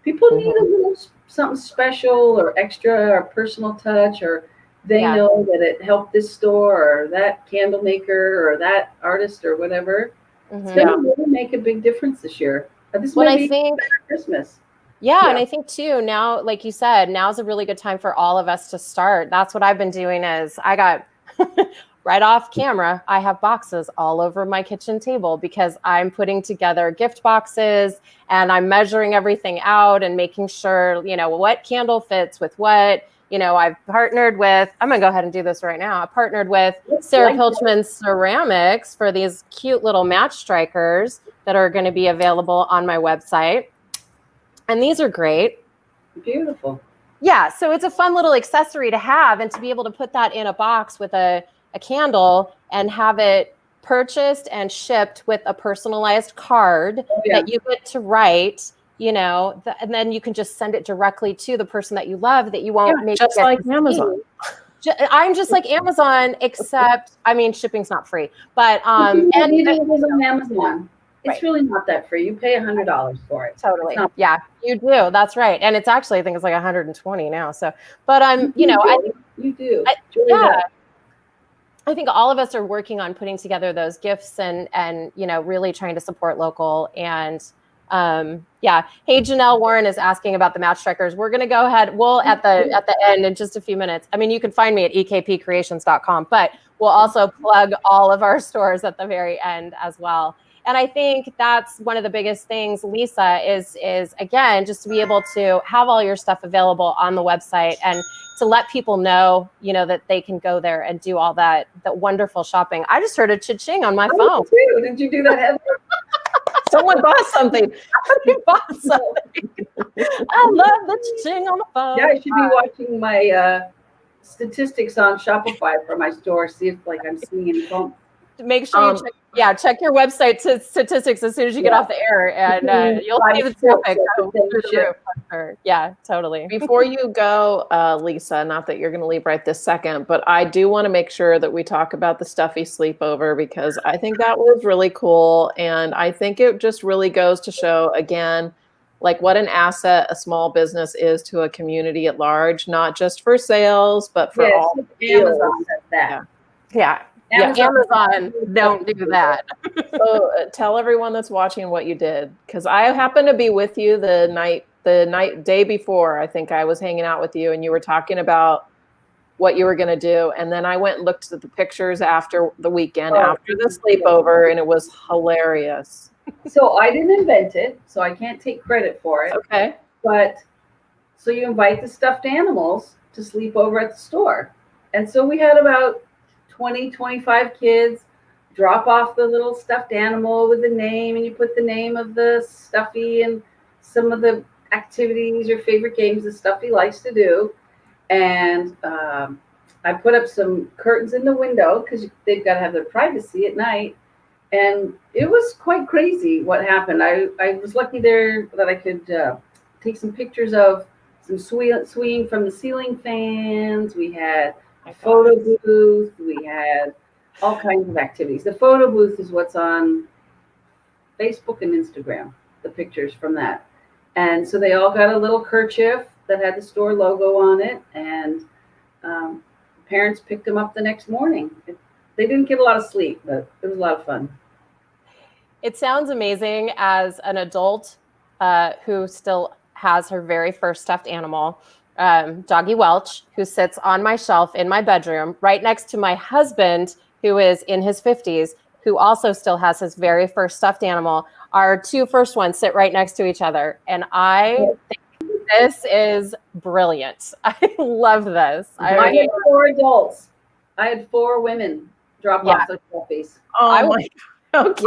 people need a little something special or extra or personal touch, or they know that it helped this store or that candle maker or that artist or whatever. It's going to really make a big difference this year. This might be better Christmas. Yeah, and I think too, now, like you said, now's a really good time for all of us to start. That's what I've been doing is I got right off camera, I have boxes all over my kitchen table because I'm putting together gift boxes and I'm measuring everything out and making sure, what candle fits with what. I've partnered with, I'm going to go ahead and do this right now. I partnered with Sarah Pilchman's Ceramics for these cute little match strikers that are going to be available on my website. And these are great. Beautiful. Yeah. So it's a fun little accessory to have, and to be able to put that in a box with a candle and have it purchased and shipped with a personalized card that you get to write, and then you can just send it directly to the person that you love that you won't make just like Amazon. I'm just like Amazon, except shipping's not free, but and it is on Amazon. It's really not that free. You pay $100 for it. Totally. Yeah, you do. That's right. And it's actually, I think it's like 120 now. So, but I think you do. I think all of us are working on putting together those gifts and really trying to support local. And Hey, Janelle Warren is asking about the match strikers. We're going to go ahead. We'll at the end in just a few minutes. You can find me at ekpcreations.com, but we'll also plug all of our stores at the very end as well. And I think that's one of the biggest things, Lisa, is again, just to be able to have all your stuff available on the website and to let people know, that they can go there and do all that wonderful shopping. I just heard a cha-ching on my phone. Too. Did you do that, Heather? Someone bought something. Somebody bought something. I love the cha-ching on the phone. Yeah, I should be watching my statistics on Shopify for my store, see if I'm seeing any bumps. Make sure you check your website statistics as soon as you get off the air, and you'll see the traffic go through the roof. Yeah, totally. Before you go, Lisa, not that you're going to leave right this second, but I do want to make sure that we talk about the stuffy sleepover, because I think that was really cool. And I think it just really goes to show, again, what an asset a small business is to a community at large, not just for sales, but for all Amazon does that. Yeah. Amazon don't do that. So tell everyone that's watching what you did, because I happened to be with you the day before. I think I was hanging out with you, and you were talking about what you were going to do, and then I went and looked at the pictures after the weekend, after the sleepover, and it was hilarious. So I didn't invent it, so I can't take credit for it. Okay. But so you invite the stuffed animals to sleep over at the store, and so we had about 20, 25 kids drop off the little stuffed animal with the name, and you put the name of the stuffy and some of the activities or favorite games the stuffy likes to do. And I put up some curtains in the window because they've got to have their privacy at night. And it was quite crazy what happened. I was lucky there that I could take some pictures of some swinging from the ceiling fans. We had a photo booth. We had all kinds of activities. The photo booth is what's on Facebook and Instagram, the pictures from that. And so they all got a little kerchief that had the store logo on it, and parents picked them up the next morning. They didn't get a lot of sleep, but it was a lot of fun. It sounds amazing as an adult who still has her very first stuffed animal, Doggy Welch, who sits on my shelf in my bedroom right next to my husband, who is in his 50s, who also still has his very first stuffed animal. Our two first ones sit right next to each other. And I think this is brilliant. I love this. I had 4 adults. I had 4 women drop off their puppies. Oh my God. Okay.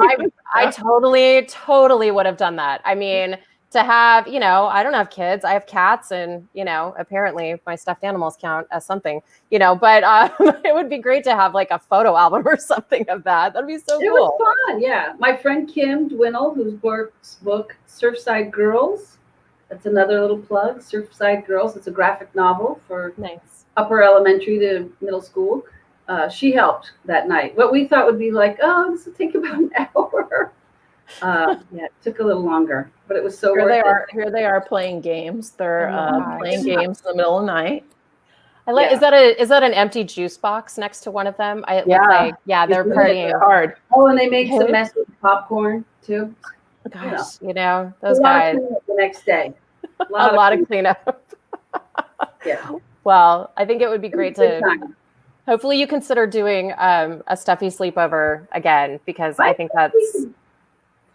I totally would have done that. I mean, to have, I don't have kids. I have cats, and, apparently my stuffed animals count as something, but it would be great to have like a photo album or something of that. That'd be so It cool. was fun, yeah. My friend Kim Dwinnell, whose book Surfside Girls, that's another little plug. Surfside Girls. It's a graphic novel for Nice. upper elementary to middle school. She helped that night. What we thought would be like, oh, this will take about an hour. Yeah, it took a little longer, but it was so worth it. Here they are playing games. They're playing games in the middle of the night. I like. Yeah. Is that an empty juice box next to one of them? It looks like, they're It's partying hard. Oh, and they make some messy popcorn too. Gosh, those A lot guys. of cleanup the next day. A lot of cleanup. Yeah. Well, I think it would be great Good to. time. Hopefully, you consider doing a stuffy sleepover again, because I think that's.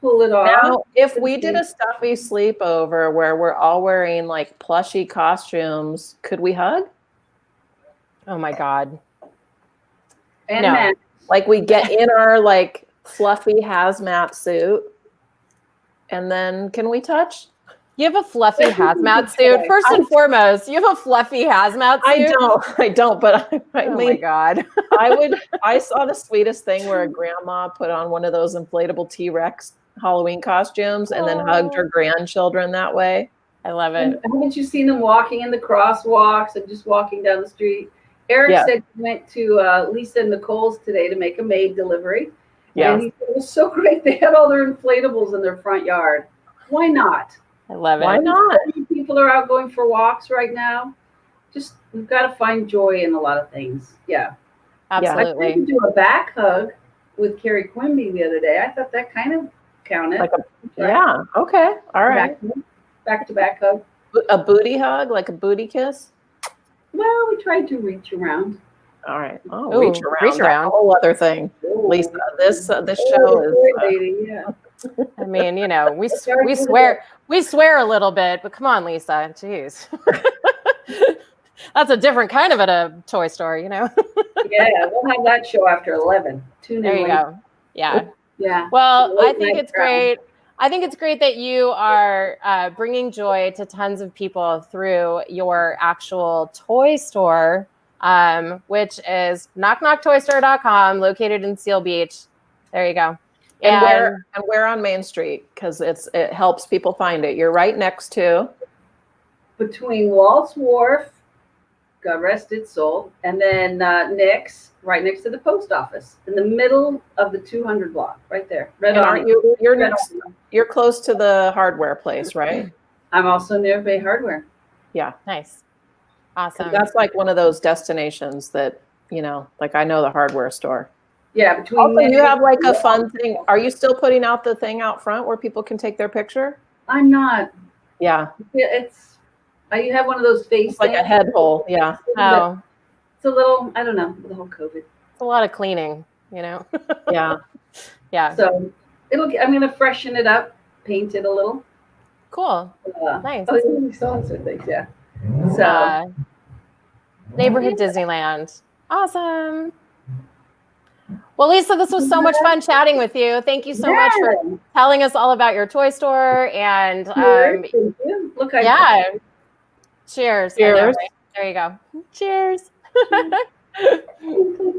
Pull it off. Now, if we did a stuffy sleepover where we're all wearing like plushy costumes, could we hug? Oh my God. And No. men. Like we get in our like fluffy hazmat suit, and then can we touch? You have a fluffy hazmat suit. First and foremost, you have a fluffy hazmat suit. I don't, but I Oh mean, my God. I saw the sweetest thing where a grandma put on one of those inflatable T-Rex Halloween costumes and then hugged her grandchildren that way. I love it. Haven't you seen them walking in the crosswalks and just walking down the street? Eric said he went to Lisa and Nicole's today to make a maid delivery. Yeah. And he said it was so great. They had all their inflatables in their front yard. Why not? I love it. Why not? People are out going for walks right now. Just, we've got to find joy in a lot of things. Yeah. Absolutely. I tried to do a back hug with Keri Quimby the other day. I thought that kind of counted. Yeah. Okay. All right. Back to back hug. A booty hug, like a booty kiss. Well, we tried to reach around. All right. Oh, Ooh, reach around. reach That's around. a whole other thing. Lisa, this show is. Lady, yeah. I mean, we swear a little bit, but come on, Lisa. Jeez. That's a different kind of at a toy store, Yeah, we'll have that show after 11. Tune There in you go. Yeah. Yeah. Well, I Late think night it's great. I think it's great that you are bringing joy to tons of people through your actual toy store, which is knockknocktoystore.com, located in Seal Beach. There you go. And where on Main Street, because it helps people find it. You're right next to Between Walt's Wharf, God rest its soul, and then Nick's, right next to the post office, in the middle of the 200 block, right there. You're close to the hardware place, right? I'm also near Bay Hardware. Yeah. Nice. Awesome. That's like one of those destinations that, like I know the hardware store. Yeah, between. Also, you have like a fun thing. Are you still putting out the thing out front where people can take their picture? I'm not. Yeah. You have one of those face It's like a head hole. Yeah. Oh, it's a little, I don't know, the whole COVID. it's a lot of cleaning, Yeah. Yeah. So I'm going to freshen it up, paint it a little. Cool. Nice. Oh, you saw some things, yeah. So. Neighborhood Disneyland. Awesome. Well, Lisa, this was so much fun chatting with you. Thank you so much for telling us all about your toy store. And Thank you. Look, cheers. Cheers. There you go. Cheers.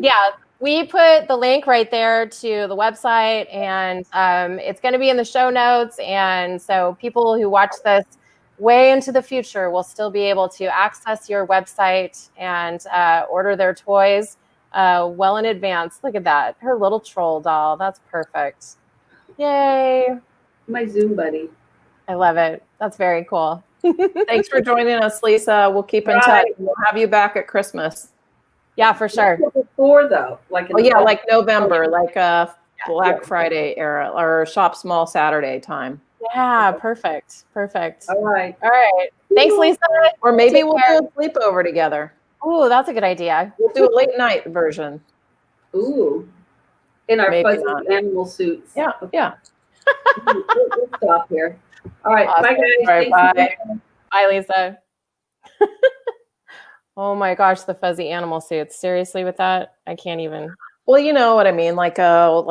Yeah, we put the link right there to the website, and it's going to be in the show notes. And so people who watch this way into the future will still be able to access your website and order their toys well in advance. Look at that. Her little troll doll. That's perfect. Yay. My Zoom buddy. I love it. That's very cool. Thanks for joining us, Lisa. We'll keep in touch. We'll have you back at Christmas. Yeah, for sure. Before though, like like November, like Black Friday era or Shop Small Saturday time. Yeah, perfect. All right. Thanks, Lisa. Or maybe we'll do a sleepover together. Oh, that's a good idea. We'll do a late night version. Ooh. In our Maybe fuzzy not. animal suits. Yeah, yeah. We'll stop here. All right. Awesome. Bye, guys. All right, Thanks bye. Bye, Lisa. Oh my gosh, the fuzzy animal suits. Seriously with that? I can't even. Well, you know what I mean, like a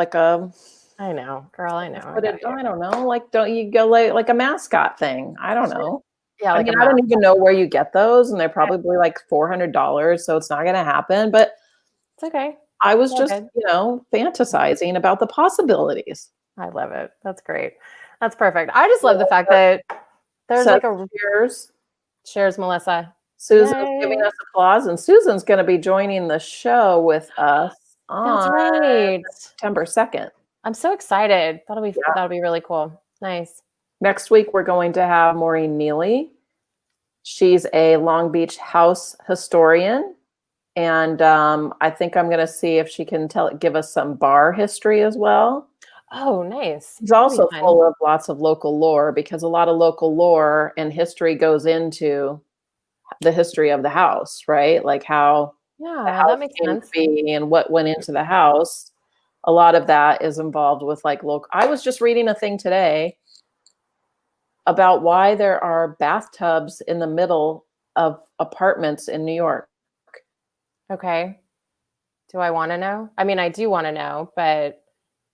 I know, girl. I know. But I don't know. Like, don't you go like a mascot thing? I don't know. Yeah, like I mean, I don't even know where you get those, and they're probably like $400, so it's not going to happen. But it's okay. I was just, fantasizing about the possibilities. I love it. That's great. That's perfect. I just love the fact that there's like a cheers, Melissa. Susan's giving us applause, and Susan's going to be joining the show with us on September 2nd. I'm so excited. That'll be really cool. Nice. Next week, we're going to have Maureen Neely. She's a Long Beach house historian. And I think I'm going to see if she can give us some bar history as well. Oh, nice. She's also full of lots of local lore, because a lot of local lore and history goes into the history of the house, right? Like how the house that makes came sense. to be and what went into the house. A lot of that is involved with like local. I was just reading a thing today about why there are bathtubs in the middle of apartments in New York. Okay. Do I want to know? I mean, I do want to know, but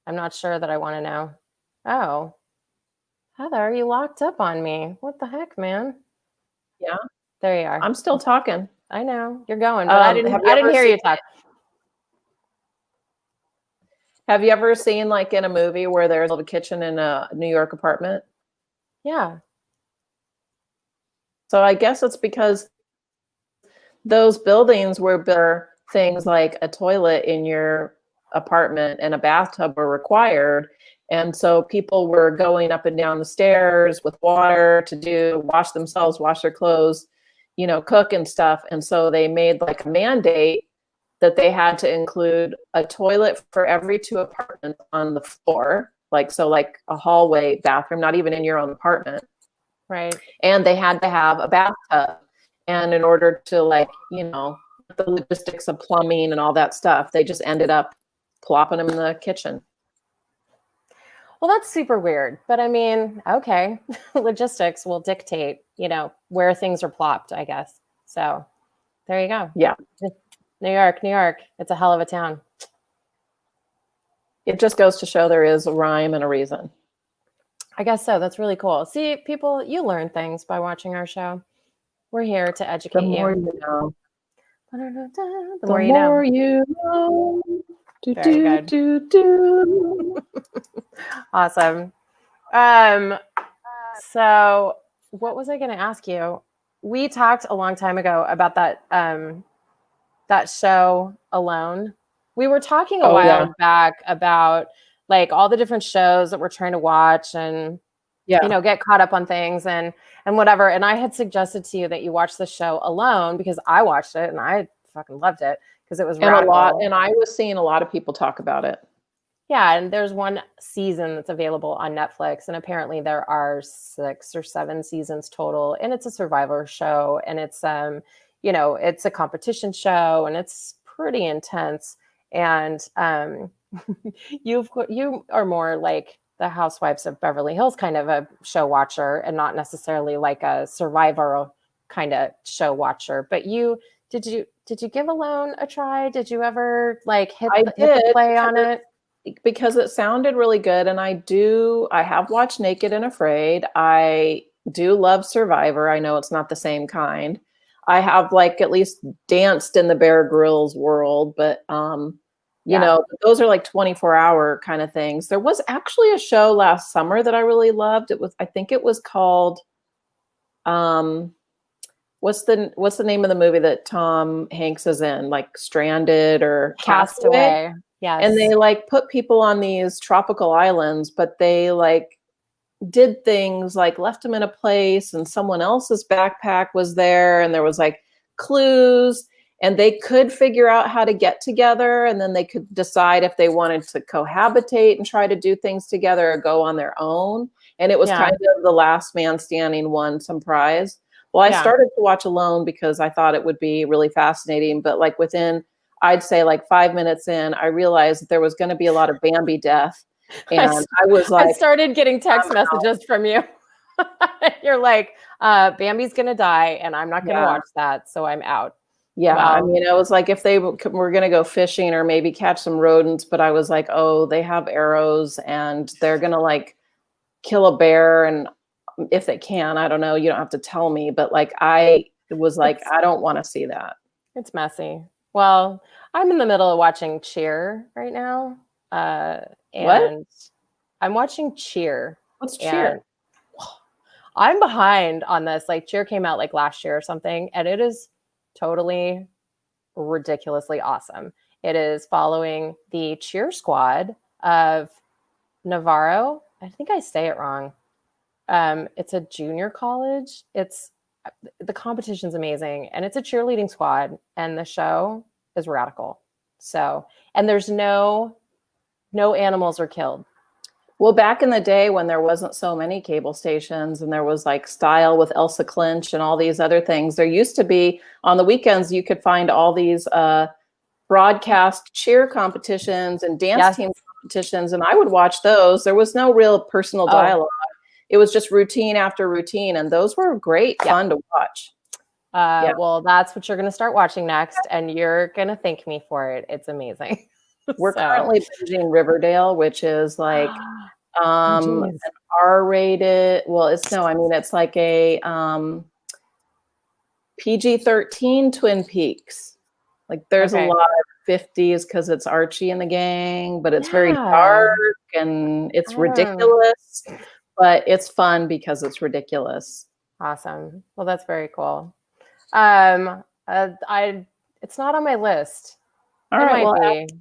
I'm not sure that I want to know. Oh, Heather, you locked up on me. What the heck, man? Yeah. There you are. I'm still talking. I know you're going, but I didn't hear you talk. Have you ever seen like in a movie where there's a kitchen in a New York apartment? Yeah. So I guess it's because those buildings were things like a toilet in your apartment and a bathtub were required. And so people were going up and down the stairs with water to wash themselves, wash their clothes, cook and stuff. And so they made like a mandate that they had to include a toilet for every 2 apartments on the floor. Like a hallway bathroom, not even in your own apartment. Right. And they had to have a bathtub. And in order to the logistics of plumbing and all that stuff, they just ended up plopping them in the kitchen. Well, that's super weird. But I mean, okay, logistics will dictate, where things are plopped, I guess. So there you go. Yeah. New York. It's a hell of a town. It just goes to show there is a rhyme and a reason. I guess so. That's really cool. See, people, you learn things by watching our show. We're here to educate you. The more you know. The more you know. Very good. Awesome. So what was I going to ask you? We talked a long time ago about that show Alone. We were talking a while back about like all the different shows that we're trying to watch and get caught up on things and whatever. And I had suggested to you that you watch the show Alone because I watched it and I fucking loved it because it was radical. And I was seeing a lot of people talk about it. Yeah, and there's one season that's available on Netflix, and apparently there are 6 or 7 seasons total, and it's a survivor show, and it's it's a competition show, and it's pretty intense. And you are more like the Housewives of Beverly Hills kind of a show watcher, and not necessarily like a survivor kind of show watcher. But did you give Alone a try? Did you ever like hit the play on it? Because it sounded really good, and I have watched Naked and Afraid. I do love Survivor. I know it's not the same kind. I have like at least danced in the Bear Grylls world, but those are like 24-hour kind of things. There was actually a show last summer that I really loved. I think it was called what's the name of the movie that Tom Hanks is in? Like Stranded or Castaway? Yes. And they like put people on these tropical islands, but they like did things like left them in a place and someone else's backpack was there and there was like clues and they could figure out how to get together and then they could decide if they wanted to cohabitate and try to do things together or go on their own. And it was kind of the last man standing won some prize. Well, I started to watch Alone because I thought it would be really fascinating, but like within I'd say like 5 minutes in, I realized that there was going to be a lot of Bambi death. And I was like, I started getting text messages from you. You're like, Bambi's going to die and I'm not going to watch that. So I'm out. Yeah, I Wow. mean, it was like if they were going to go fishing or maybe catch some rodents, but I was like, oh, they have arrows and they're going to like kill a bear. And if they can, I don't know, you don't have to tell me, but like I was like, It's I don't want to see that. it's messy. Well, I'm in the middle of watching Cheer right now. What? And I'm watching Cheer. What's And cheer? I'm behind on this. Like Cheer came out like last year or something, and it is totally ridiculously awesome. It is following the cheer squad of Navarro. I think I say it wrong. It's a junior college. It's the competition's amazing, and it's a cheerleading squad, and the show is radical. So, and there's no animals are killed. Well, back in the day when there wasn't so many cable stations and there was like Style with Elsa Clinch and all these other things, there used to be on the weekends, you could find all these broadcast cheer competitions and dance team competitions. And I would watch those. There was no real personal dialogue. It was just routine after routine. And those were great fun to watch. Well, that's what you're going to start watching next. And you're going to thank me for it. It's amazing. We're currently binging Riverdale, which is like an R-rated. Well, it's like a PG-13 Twin Peaks. Like there's a lot of 50s because it's Archie and the gang, but it's very dark and it's ridiculous, but it's fun because it's ridiculous. Awesome. Well, that's very cool. It's not on my list. All it right, might be.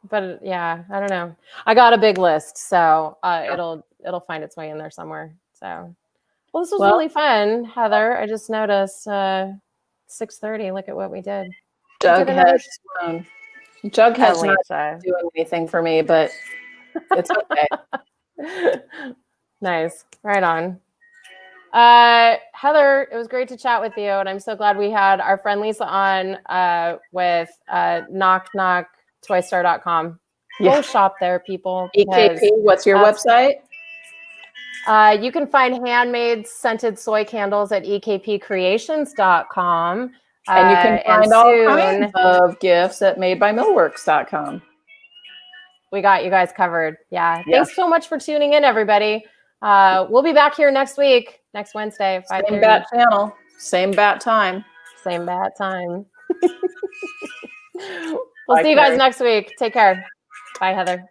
But yeah, I don't know. I got a big list, so it'll find its way in there somewhere. So, well, this was really fun, Heather. I just noticed 6:30. Look at what we did. Jughead's not doing anything for me, but it's okay. Nice, right on. Heather, it was great to chat with you, and I'm so glad we had our friend Lisa on with Knock Knock. Toystar.com. Go shop there, people. EKP, what's your website? You can find handmade scented soy candles at ekpcreations.com. And you can find all kinds of gifts at madebymillworks.com. We got you guys covered. Yeah. Thanks so much for tuning in, everybody. We'll be back here next week, next Wednesday at 5:30. Same bat channel, same bat time. Same bat time. We'll see you guys next week. Take care. Bye, Heather.